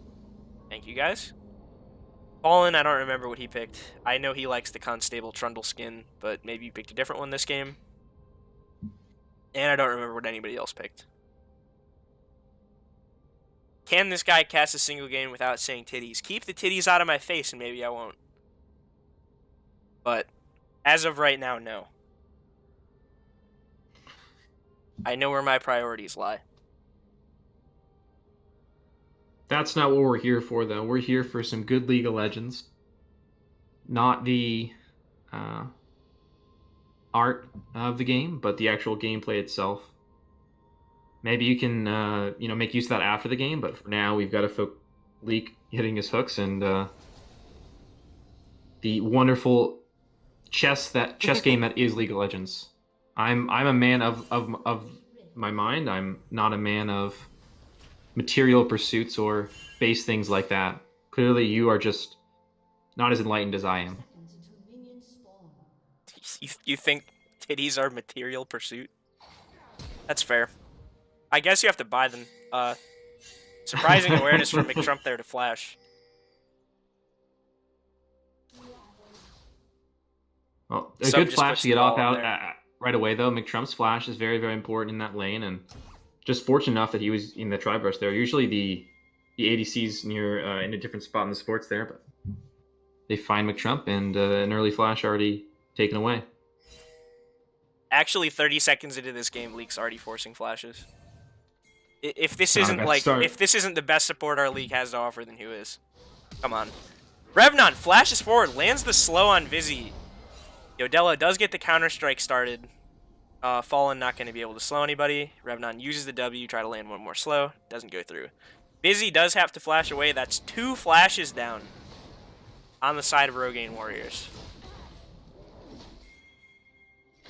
Thank you, guys. Fallen, I don't remember what he picked. I know he likes the Constable Trundle skin, but maybe you picked a different one this game. And I don't remember what anybody else picked. Can this guy cast a single game without saying titties? Keep the titties out of my face and maybe I won't. But as of right now, no. I know where my priorities lie. That's not what we're here for, though. We're here for some good League of Legends. Not the art of the game, but the actual gameplay itself. Maybe you can, make use of that after the game, but for now, we've got to Leek hitting his hooks and the wonderful chess game that is League of Legends. I'm a man of my mind. I'm not a man of material pursuits or base things like that. Clearly, you are just not as enlightened as I am. You think titties are material pursuit? That's fair. I guess you have to buy them. Surprising awareness from McTrump there to flash. Well, a good flash to get off out right away, though. McTrump's flash is very, very important in that lane, and just fortunate enough that he was in the tri-brush there. Usually the ADC's near in a different spot in the sports there, but they find McTrump and an early flash already taken away. Actually, 30 seconds into this game, Leek's already forcing flashes. If this isn't the best support our league has to offer, then who is? Come on. Revnon flashes forward, lands the slow on Vizzy. Yodella does get the counter-strike started. Fallen not going to be able to slow anybody. Revnon uses the W, try to land one more slow. Doesn't go through. Vizzy does have to flash away. That's 2 flashes down on the side of Rogain Warriors.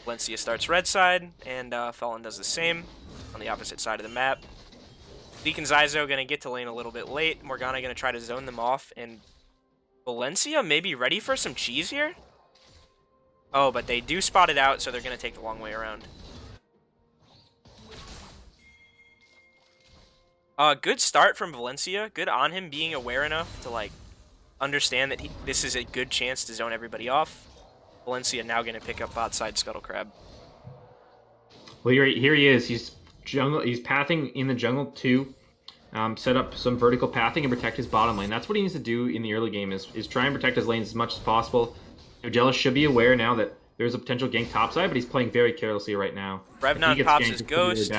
Valencia starts red side, and Fallen does the same on the opposite side of the map. Leek and Zyzo going to get to lane a little bit late. Morgana going to try to zone them off, and Valencia may be ready for some cheese here? Oh, but they do spot it out, so they're going to take the long way around. Good start from Valencia. Good on him being aware enough to, like, understand that this is a good chance to zone everybody off. Valencia now going to pick up bot side Scuttle Crab. Well, here he is. He's pathing in the jungle to set up some vertical pathing and protect his bottom lane. That's what he needs to do in the early game is try and protect his lanes as much as possible. Ojella should be aware now that there's a potential gank topside, but he's playing very carelessly right now. Revnon pops his ghost.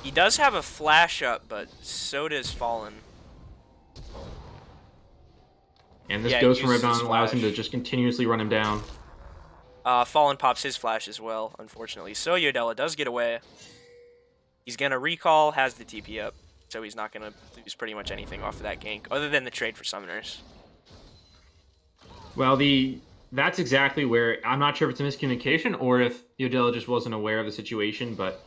He does have a flash up, but so does Fallen. And this ghost from Revnon allows him to just continuously run him down. Fallen pops his flash as well, unfortunately. So Yodella does get away. He's going to recall, has the TP up, so he's not going to lose pretty much anything off of that gank, other than the trade for summoners. Well, that's exactly where I'm not sure if it's a miscommunication or if Yodella just wasn't aware of the situation, but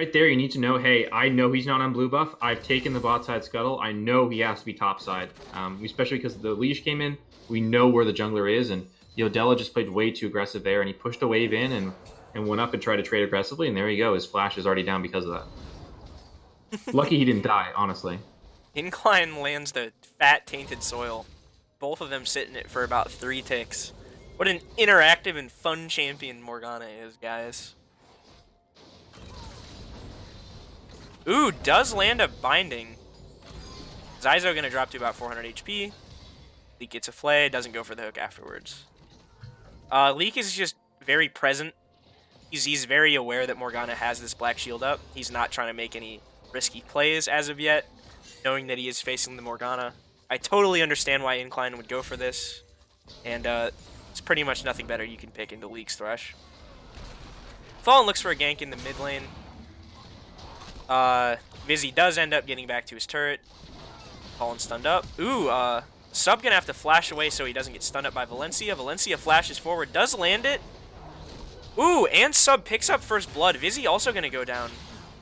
Right there, you need to know, hey, I know he's not on blue buff. I've taken the bot side scuttle. I know he has to be top side, especially because the leash came in. We know where the jungler is, and Yodella just played way too aggressive there, and he pushed a wave in and went up and tried to trade aggressively, and there you go. His flash is already down because of that. Lucky he didn't die, honestly. Incline lands the fat tainted soil. Both of them sit in it for about 3 ticks. What an interactive and fun champion Morgana is, guys. Ooh, does land a binding. Zyzo gonna drop to about 400 HP. Leek gets a flay, doesn't go for the hook afterwards. Leek is just very present. He's very aware that Morgana has this black shield up. He's not trying to make any risky plays as of yet, knowing that he is facing the Morgana. I totally understand why Incline would go for this, and it's pretty much nothing better you can pick into Leek's Thresh. Fallen looks for a gank in the mid lane. Vizzy does end up getting back to his turret. Fallen stunned up. Ooh, Sub gonna have to flash away so he doesn't get stunned up by Valencia. Valencia flashes forward, does land it. Ooh, and Sub picks up first blood. Vizzy also gonna go down.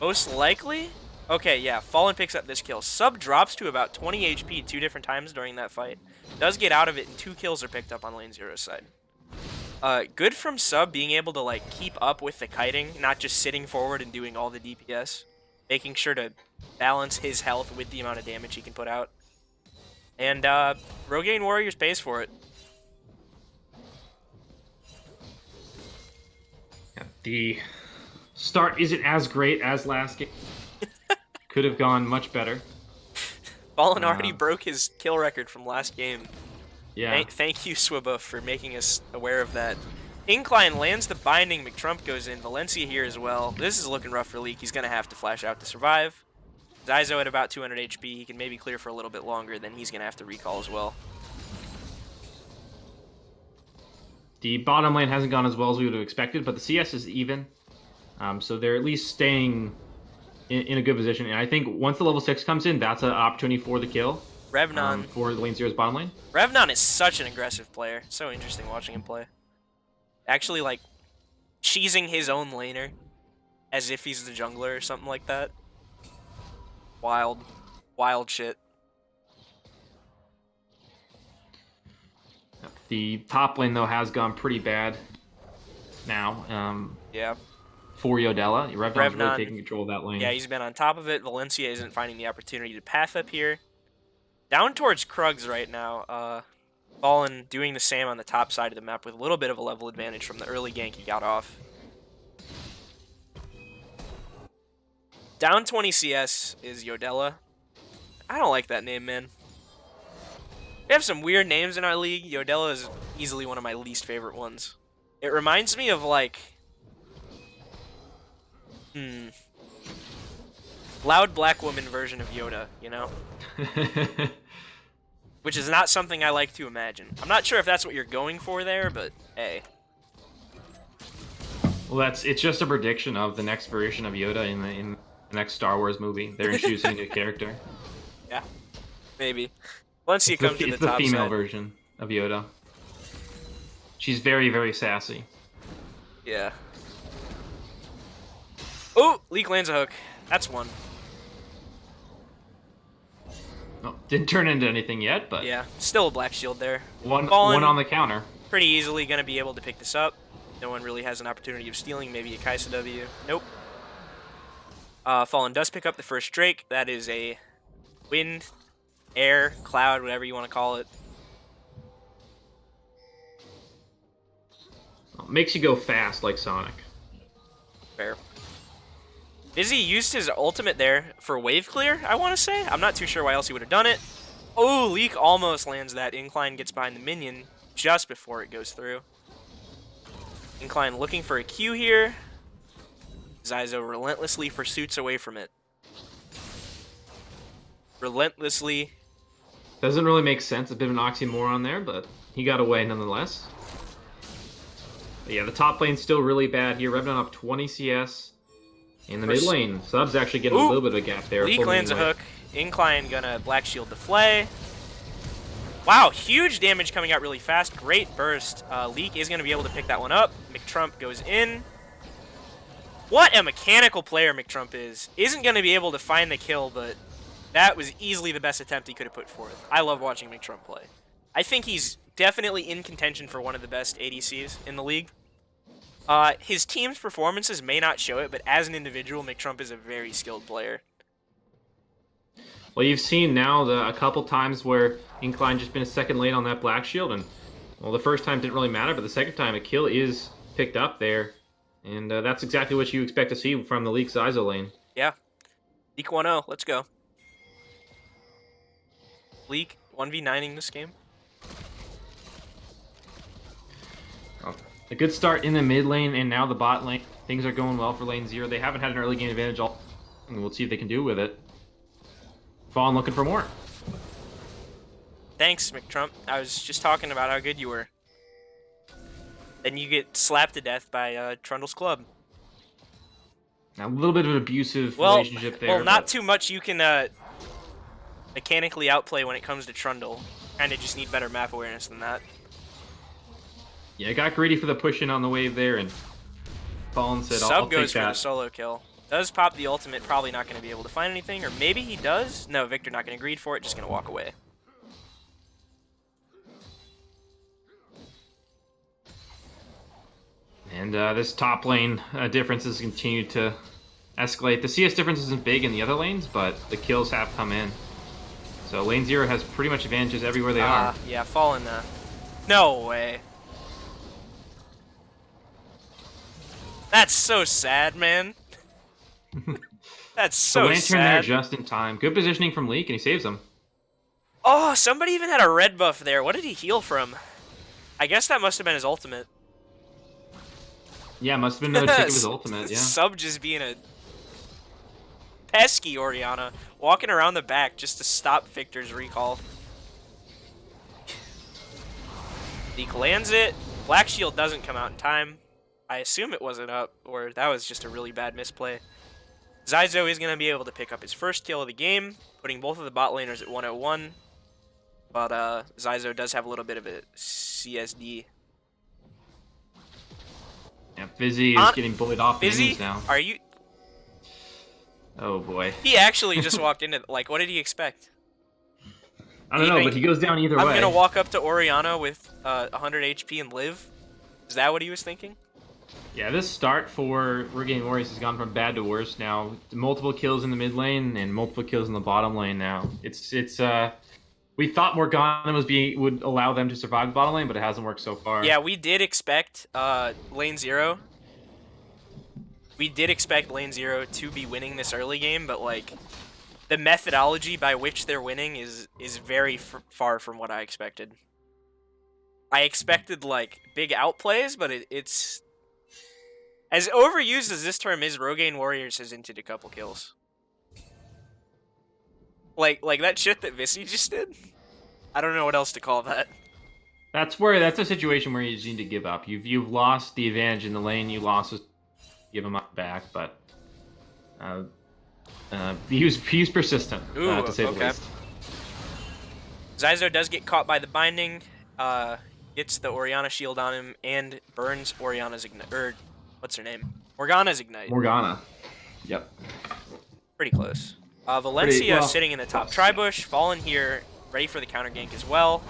Most likely? Okay, yeah, Fallen picks up this kill. Sub drops to about 20 HP 2 different times during that fight. Does get out of it, and 2 kills are picked up on lane 0's side. Good from Sub being able to like keep up with the kiting, not just sitting forward and doing all the DPS. Making sure to balance his health with the amount of damage he can put out. And Rogaine Warriors pays for it. The start isn't as great as last game. Could have gone much better. Fallen already broke his kill record from last game. Yeah. Thank you, Swibba, for making us aware of that. Incline lands the binding. McTrump goes in. Valencia here as well. This is looking rough for Leek. He's going to have to flash out to survive. Zyzo at about 200 HP. He can maybe clear for a little bit longer. Then he's going to have to recall as well. The bottom lane hasn't gone as well as we would have expected, but the CS is even. So they're at least staying in a good position. And I think once the level 6 comes in, that's an opportunity for the kill. Revnon. For the lane 0's bottom lane. Revnon is such an aggressive player. So interesting watching him play. Actually, like, cheesing his own laner as if he's the jungler or something like that. Wild. Wild shit. The top lane, though, has gone pretty bad now. Yeah. For Yodella. Revnon's really taking control of that lane. Yeah, he's been on top of it. Valencia isn't finding the opportunity to path up here. Down towards Krugs right now. Fallen doing the same on the top side of the map with a little bit of a level advantage from the early gank he got off. Down 20 CS is Yodella. I don't like that name, man. We have some weird names in our league. Yodella is easily one of my least favorite ones. It reminds me of, like... loud black woman version of Yoda, you know? Which is not something I like to imagine. I'm not sure if that's what you're going for there, but hey. Well, it's just a prediction of the next version of Yoda in the next Star Wars movie. They're introducing a new character. Yeah, maybe. Once you come to the top side. It's the female version of Yoda. She's very, very sassy. Yeah. Oh, Leek lands a hook. That's one. Oh, didn't turn into anything yet, but... Yeah, still a black shield there. One on the counter. Pretty easily going to be able to pick this up. No one really has an opportunity of stealing. Maybe a Kaisa W. Nope. Fallen does pick up the first Drake. That is a wind, air, cloud, whatever you want to call it. Makes you go fast like Sonic. Fair. Vizzy used his ultimate there for wave clear, I want to say. I'm not too sure why else he would have done it. Oh, Leek almost lands that. Incline gets behind the minion just before it goes through. Incline looking for a Q here. Zyzo relentlessly pursuits away from it. Relentlessly. Doesn't really make sense. A bit of an oxymoron there, but he got away nonetheless. But yeah, the top lane's still really bad here. Revnon up 20 CS. In the mid lane, Sub's actually getting a little bit of a gap there. Leek lands a hook. Incline gonna black shield the flay. Wow, huge damage coming out really fast. Great burst. Leek is gonna be able to pick that one up. McTrump goes in. What a mechanical player McTrump is. Isn't going to be able to find the kill, but that was easily the best attempt he could have put forth. I love watching McTrump play. I think he's definitely in contention for one of the best ADCs in the league. His team's performances may not show it, but as an individual, McTrump is a very skilled player. Well, you've seen now a couple times where Incline just been a second late on that Black Shield, and well, the first time didn't really matter, but the second time a kill is picked up there, and that's exactly what you expect to see from the Leak's ISO lane. Yeah. Leak 1-0, let's go. Leak 1v9ing this game. A good start in the mid lane, and now the bot lane. Things are going well for lane 0. They haven't had an early game advantage all, and we'll see if they can do with it. Fallen looking for more. Thanks, McTrump. I was just talking about how good you were. Then you get slapped to death by Trundle's club. Now, a little bit of an abusive relationship there. Well, not too much you can mechanically outplay when it comes to Trundle. Kind of just need better map awareness than that. Yeah, got greedy for the push in on the wave there, and Fallen said, I'll take that. Sub goes for the solo kill. Does pop the ultimate, probably not going to be able to find anything, or maybe he does? No, Victor not going to greed for it, just going to walk away. And this top lane differences continue to escalate. The CS difference isn't big in the other lanes, but the kills have come in. So lane 0 has pretty much advantages everywhere they are. Yeah, Fallen. No way. That's so sad, man. That's so Lantern sad. there just in time. Good positioning from Leak, and he saves him. Oh, somebody even had a red buff there. What did he heal from? I guess that must have been his ultimate. Yeah, must have been another tick of his ultimate, yeah. Sub just being a pesky Orianna, walking around the back just to stop Victor's recall. Leak lands it. Black Shield doesn't come out in time. I assume it wasn't up, or that was just a really bad misplay. Zyzo is going to be able to pick up his first kill of the game, putting both of the bot laners at 101. But Zyzo does have a little bit of a CSD. Yeah, Fizzy is getting bullied off the Fizzy, enemies now. Are you... Oh boy. He actually just walked into... Like, what did he expect? I don't know, but he goes down either way. I'm going to walk up to Orianna with 100 HP and live? Is that what he was thinking? Yeah, this start for Rugain Warriors has gone from bad to worse now. Multiple kills in the mid lane and multiple kills in the bottom lane now. We thought Morgana would allow them to survive the bottom lane, but it hasn't worked so far. Yeah, we did expect lane 0. We did expect lane 0 to be winning this early game, but like the methodology by which they're winning is very far from what I expected. I expected like big outplays, but it's as overused as this term is. Rogaine Warriors has hinted a couple kills. Like that shit that Vissy just did. I don't know what else to call that. That's a situation where you just need to give up. You've lost the advantage in the lane. You lost, give them up back. But he was persistent, to say the least. Zyzo does get caught by the binding. Gets the Orianna shield on him and burns Orianna's ignite. Or what's her name? Morgana's ignite. Morgana. Yep. Pretty close. Valencia sitting in the top tri-bush. Fallen here, ready for the counter gank as well.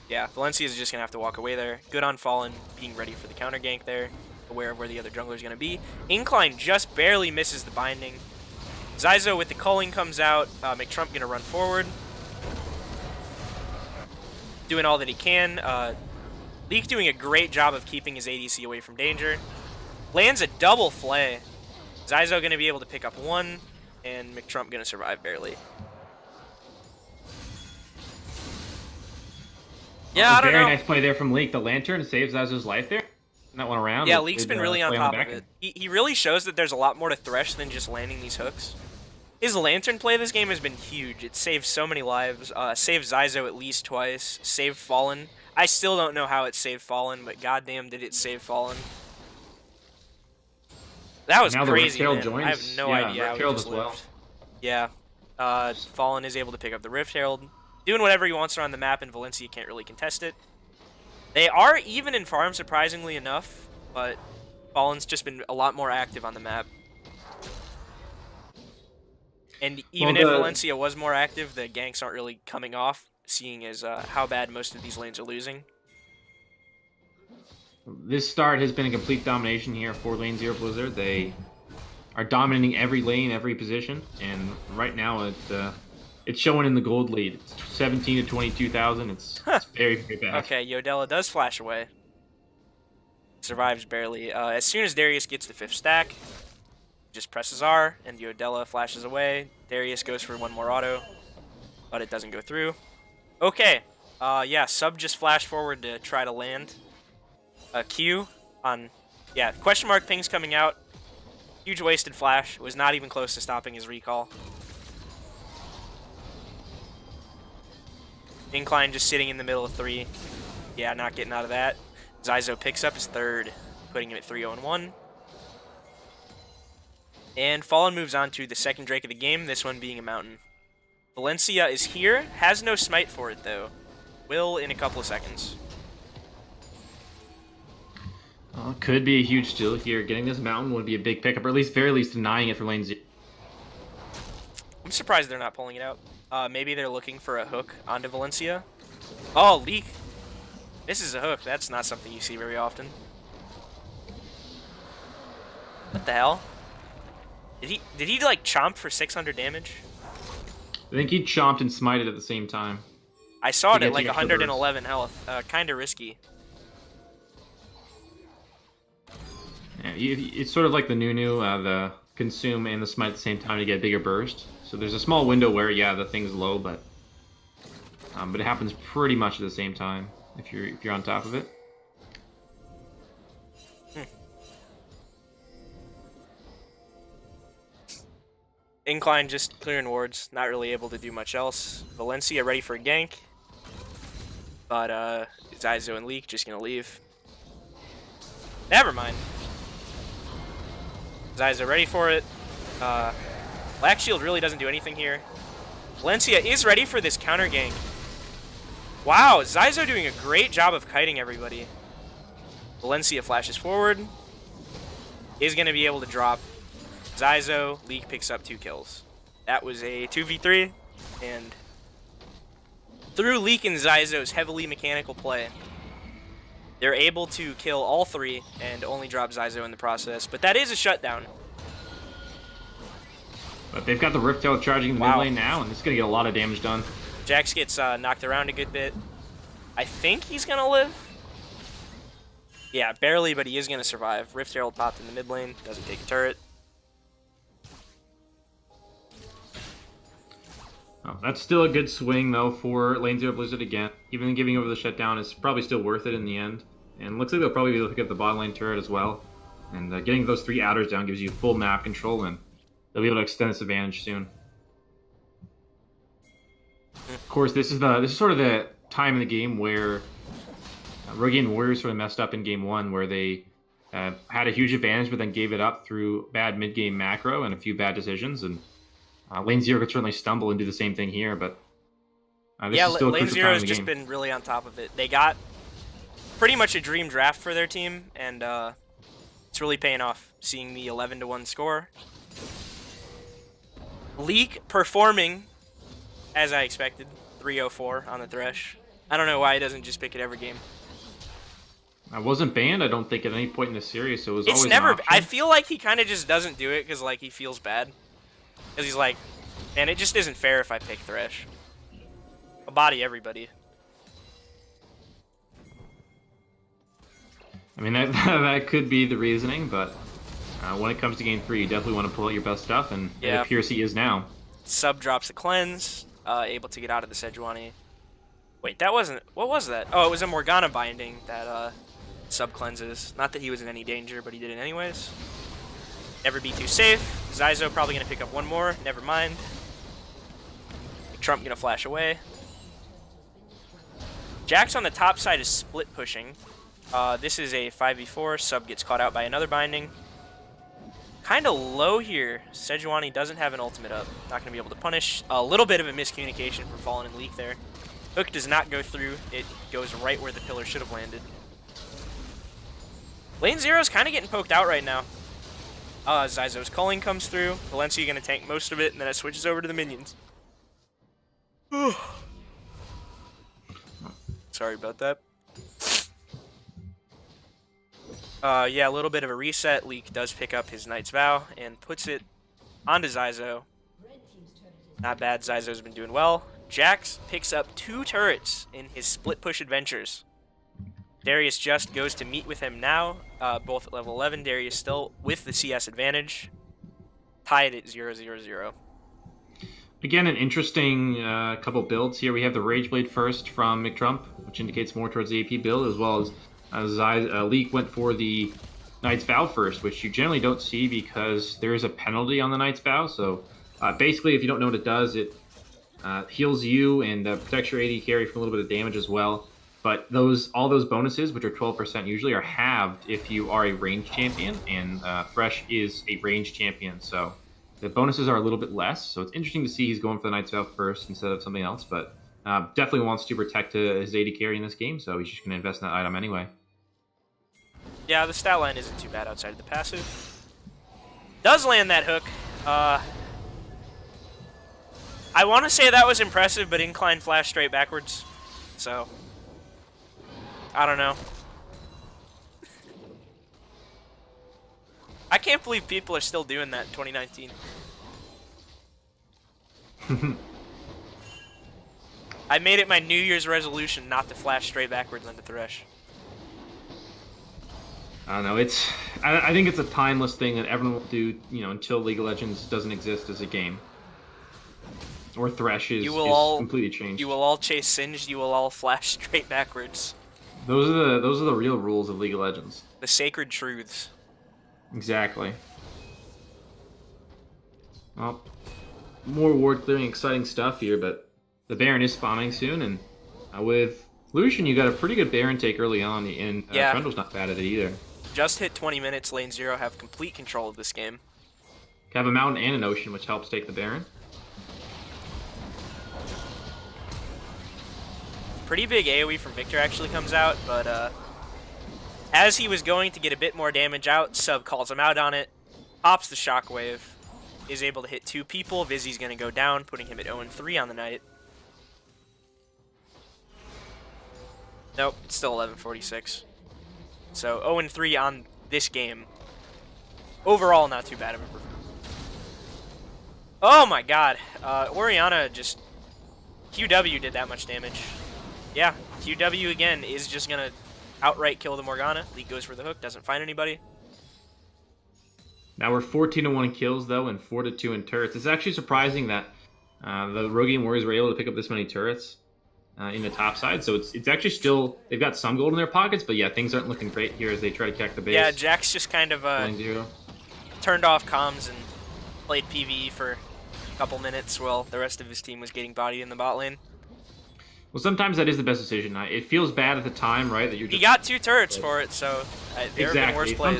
Yeah, Valencia's just going to have to walk away there. Good on Fallen, being ready for the counter gank there. Aware of where the other jungler's going to be. Incline just barely misses the binding. Zyzo with the culling comes out. McTrump going to run forward. Doing all that he can. Leak doing a great job of keeping his ADC away from danger. Lands a double flay. Zyzo going to be able to pick up one, and McTrump going to survive barely. Yeah, I don't know. Very nice play there from Leak. The Lantern saves Zyzo's life there. That one around. Yeah, Leak's been really on top of it. He really shows that there's a lot more to Thresh than just landing these hooks. His Lantern play this game has been huge. It saved so many lives. Saved Zyzo at least twice. Saved Fallen. I still don't know how it saved Fallen, but goddamn did it save Fallen. That was crazy, man. I have no idea how he just lived. Yeah. Fallen is able to pick up the Rift Herald. Doing whatever he wants around the map, and Valencia can't really contest it. They are even in farm, surprisingly enough. but Fallen's just been a lot more active on the map. And even if Valencia was more active, the ganks aren't really coming off, seeing as how bad most of these lanes are losing. This start has been a complete domination here for LZBLZ. They are dominating every lane, every position, and right now it's showing in the gold lead. It's 17 to 22,000. It's very, very bad. Okay, Yodella does flash away. Survives barely. As soon as Darius gets the 5th stack, just presses R, and Yodella flashes away. Darius goes for one more auto, but it doesn't go through. Okay, yeah, Sub just flashed forward to try to land a Q on, yeah, question mark ping's coming out. Huge wasted flash. Was not even close to stopping his recall. Incline just sitting in the middle of 3. Yeah, not getting out of that. Zyzo picks up his 3rd, putting him at 3-0-1. And Fallen moves on to the 2nd Drake of the game, this one being a Mountain. Valencia is here, has no smite for it though. Will in a couple of seconds. Could be a huge steal here. Getting this Mountain would be a big pickup, or at least, very least, denying it for lane 0. I'm surprised they're not pulling it out. Maybe they're looking for a hook onto Valencia. Oh, Leak. This is a hook. That's not something you see very often. What the hell? Did he like chomp for 600 damage? I think he chomped and smited at the same time. I saw it at like 111 health. Kind of risky. Yeah, it's sort of like the Nunu, the consume and the smite at the same time to get a bigger burst. So there's a small window where, yeah, the thing's low, but it happens pretty much at the same time if you're on top of it. Incline just clearing wards, not really able to do much else. Valencia ready for a gank, but Zyzo and Leak just gonna leave. Never mind. Zyzo ready for it. Black Shield really doesn't do anything here. Valencia is ready for this counter gank. Wow, Zyzo doing a great job of kiting everybody. Valencia flashes forward. Is going to be able to drop. Zyzo, Leak picks up 2 kills. That was a 2v3, and through Leak and Zyzo's heavily mechanical play, they're able to kill all 3 and only drop Zyzo in the process. But that is a shutdown. But they've got the Rift Tail charging in the mid lane now, and it's going to get a lot of damage done. Jax gets knocked around a good bit. I think he's going to live. Yeah, barely, but he is going to survive. Rift Herald popped in the mid lane. Doesn't take a turret. Oh, that's still a good swing, though, for LZBLZ again. Even giving over the shutdown is probably still worth it in the end. And looks like they'll probably be able to pick up the bot lane turret as well. And getting those 3 outers down gives you full map control, and they'll be able to extend this advantage soon. Of course, this is sort of the time in the game where Rogaine Warriors sort of messed up in game 1, where they had a huge advantage, but then gave it up through bad mid-game macro and a few bad decisions. And Lane 0 could certainly stumble and do the same thing here, but this is still a Lane crucial 0 time has in the just game. been really on top of it. They got pretty much a dream draft for their team, and it's really paying off, seeing the 11-1 score. Leak performing as I expected, 304 on the Thresh. I don't know why he doesn't just pick it every game. I wasn't banned, I don't think, at any point in the series, so it was always never. an option. I feel like he kind of just doesn't do it because like he feels bad, because he's like, and it just isn't fair if I pick Thresh. I'll body everybody. I mean, that could be the reasoning, but when it comes to game 3, you definitely want to pull out your best stuff, and it appears he is now. Sub drops a cleanse, able to get out of the Sejuani. Wait, that wasn't... What was that? Oh, it was a Morgana binding that Sub cleanses. Not that he was in any danger, but he did it anyways. Never be too safe. Zyzo probably going to pick up one more. Never mind. Trump going to flash away. Jax on the top side is split pushing. This is a 5v4. Sub gets caught out by another binding. Kind of low here. Sejuani doesn't have an ultimate up. Not going to be able to punish. A little bit of a miscommunication for Fallen and Leak there. Hook does not go through. It goes right where the pillar should have landed. Lane 0 is kind of getting poked out right now. Zyzo's culling comes through. Valencia going to tank most of it, and then it switches over to the minions. Sorry about that. Yeah, a little bit of a reset. Leek does pick up his Knight's Vow and puts it onto Zyzo. Not bad, Zyzo's been doing well. Jax picks up 2 turrets in his split push adventures. Darius just goes to meet with him now, both at level 11. Darius still with the CS advantage. Tied at 0-0-0. Again, an interesting couple builds here. We have the Rageblade first from McTrump, which indicates more towards the AP build, as well as Leek went for the Knight's Vow first, which you generally don't see because there is a penalty on the Knight's Vow. So basically, if you don't know what it does, it heals you and protects your AD carry from a little bit of damage as well. But all those bonuses, which are 12% usually, are halved if you are a ranged champion, and Fresh is a ranged champion, so the bonuses are a little bit less. So it's interesting to see he's going for the Knight's Vow first instead of something else, but definitely wants to protect his AD carry in this game, so he's just going to invest in that item anyway. Yeah, the stat line isn't too bad outside of the passive. Does land that hook. I want to say that was impressive, but incline flash straight backwards, so I don't know. I can't believe people are still doing that in 2019. I made it my New Year's resolution not to flash straight backwards into Thresh. I don't know. I think it's a timeless thing that everyone will do, until League of Legends doesn't exist as a game, or Thresh is completely changed. You will all chase Singed. You will all flash straight backwards. Those are the real rules of League of Legends. The sacred truths. Exactly. Well, more ward clearing, exciting stuff here, but the Baron is spawning soon, and with Lucian, you got a pretty good Baron take early on, and Trundle's not bad at it either. Just hit 20 minutes, Lane 0 have complete control of this game. Have a mountain and an ocean, which helps take the Baron. Pretty big AoE from Victor actually comes out, but as he was going to get a bit more damage out, Sub calls him out on it, pops the shockwave, is able to hit 2 people. Vizzy's going to go down, putting him at 0-3 on the night. Nope, it's still 11:46. So 0-3 on this game. Overall, not too bad of a performance. Oh my god, Orianna just... QW did that much damage. Yeah, QW again is just going to outright kill the Morgana. Leek goes for the hook, doesn't find anybody. Now we're 14-1 kills, though, and 4-2 in turrets. It's actually surprising that the Rogaine Warriors were able to pick up this many turrets in the top side. So it's actually still... They've got some gold in their pockets, but yeah, things aren't looking great here as they try to catch the base. Yeah, Jax just kind of turned off comms and played PvE for a couple minutes while the rest of his team was getting bodied in the bot lane. Well, sometimes that is the best decision. It feels bad at the time, right? That you're just... He got 2 turrets for it, so there have been worse plays.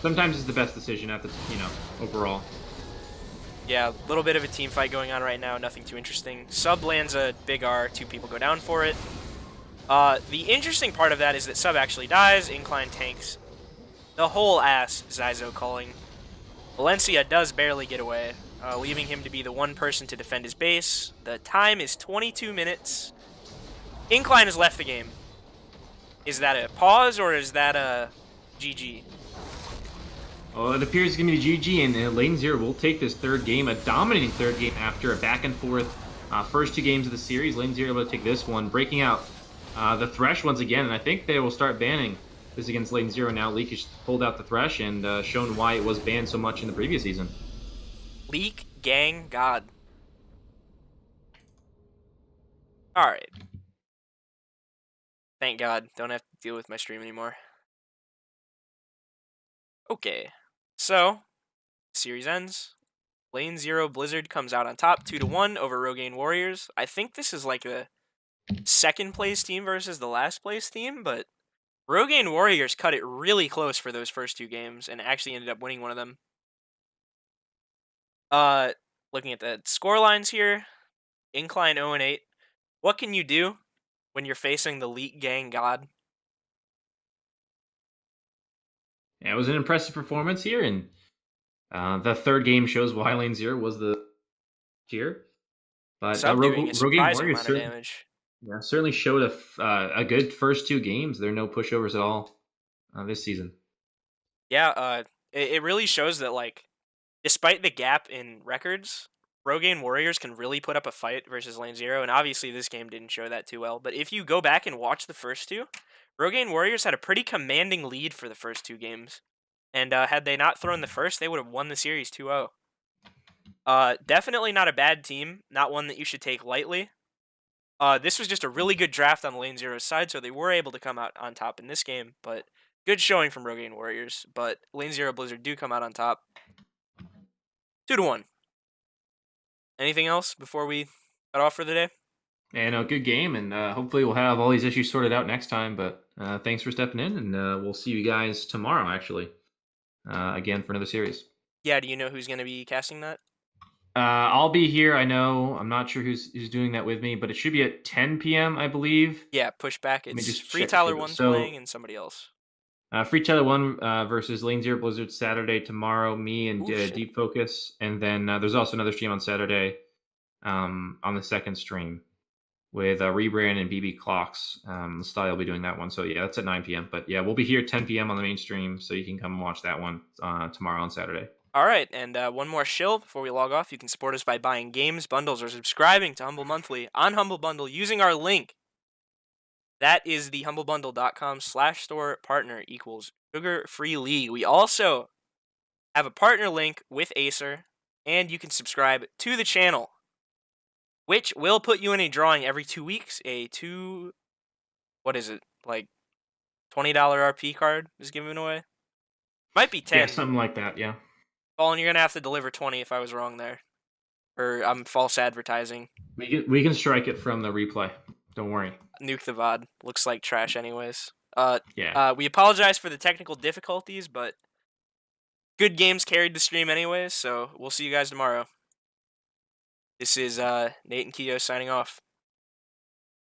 Sometimes it's the best decision at the overall. Yeah, a little bit of a team fight going on right now. Nothing too interesting. Sub lands a big R. 2 people go down for it. The interesting part of that is that Sub actually dies. Incline tanks the whole ass Zyzo calling. Valencia does barely get away, leaving him to be the one person to defend his base. The time is 22 minutes. Incline has left the game. Is that a pause or is that a GG? Well, it appears it's going to be GG, and Lane 0 will take this third game, a dominating third game after a back-and-forth first 2 games of the series. Lane 0 able to take this one, breaking out the Thresh once again, and I think they will start banning this against Lane 0 now. Leek has pulled out the Thresh and shown why it was banned so much in the previous season. Leek, gang, god. Alright. Thank God, don't have to deal with my stream anymore. Okay, so, series ends. Lane 0 Blizzard comes out on top, 2-1 over Rogaine Warriors. I think this is like the second place team versus the last place team, but Rogaine Warriors cut it really close for those first 2 games and actually ended up winning one of them. Looking at the score lines here, Incline 0-8. What can you do when you're facing the Leek Gang God? Yeah, it was an impressive performance here, and the third game shows why Lane Zero was the tier. But Sub doing a Rogaine surprising Warriors amount of damage. certainly showed a good first two games. There are no pushovers at all this season. Yeah, it really shows that, like, despite the gap in records, Rogaine Warriors can really put up a fight versus Lane Zero, and obviously this game didn't show that too well. But if you go back and watch the first two, Rogaine Warriors had a pretty commanding lead for the first two games. And had they not thrown the first, they would have won the series 2-0. Definitely not a bad team, not one that you should take lightly. This was just a really good draft on Lane Zero's side, so they were able to come out on top in this game. But good showing from Rogaine Warriors. But Lane Zero Blizzard do come out on top, 2-1. Anything else before we cut off for the day? And a good game, and hopefully we'll have all these issues sorted out next time. But thanks for stepping in, and we'll see you guys tomorrow, actually, again for another series. Yeah, do you know who's going to be casting that? I'll be here. I know. I'm not sure who's doing that with me, but it should be at 10 p.m. I believe. Yeah, push back. Let me It's just Free check Tyler too. 1's So, playing and somebody else. Free Tyler 1 versus Lane Zero Blizzard Saturday tomorrow. Me and Shit. Deep Focus, and then there's also another stream on Saturday, on the second stream with Rebrand and BB Clocks. Style will be doing that one. So yeah, that's at 9 p.m. But yeah, we'll be here at 10 p.m. on the main stream, so you can come and watch that one tomorrow on Saturday. All right, and one more shill before we log off. You can support us by buying games, bundles, or subscribing to Humble Monthly on Humble Bundle using our link. That is the humblebundle.com/store partner equals Sugar Free League. We also have a partner link with Acer, and you can subscribe to the channel, which will put you in a drawing every 2 weeks. What is it, like $20 RP card is given away? Might be 10. Yeah, something like that. Yeah. Colin, you're going to have to deliver 20 if I was wrong there. Or I'm false advertising. We can strike it from the replay. Don't worry. Nuke the VOD. Looks like trash anyways. Yeah. We apologize for the technical difficulties, but good games carried the stream anyways, so we'll see you guys tomorrow. This is Nate and Keo signing off.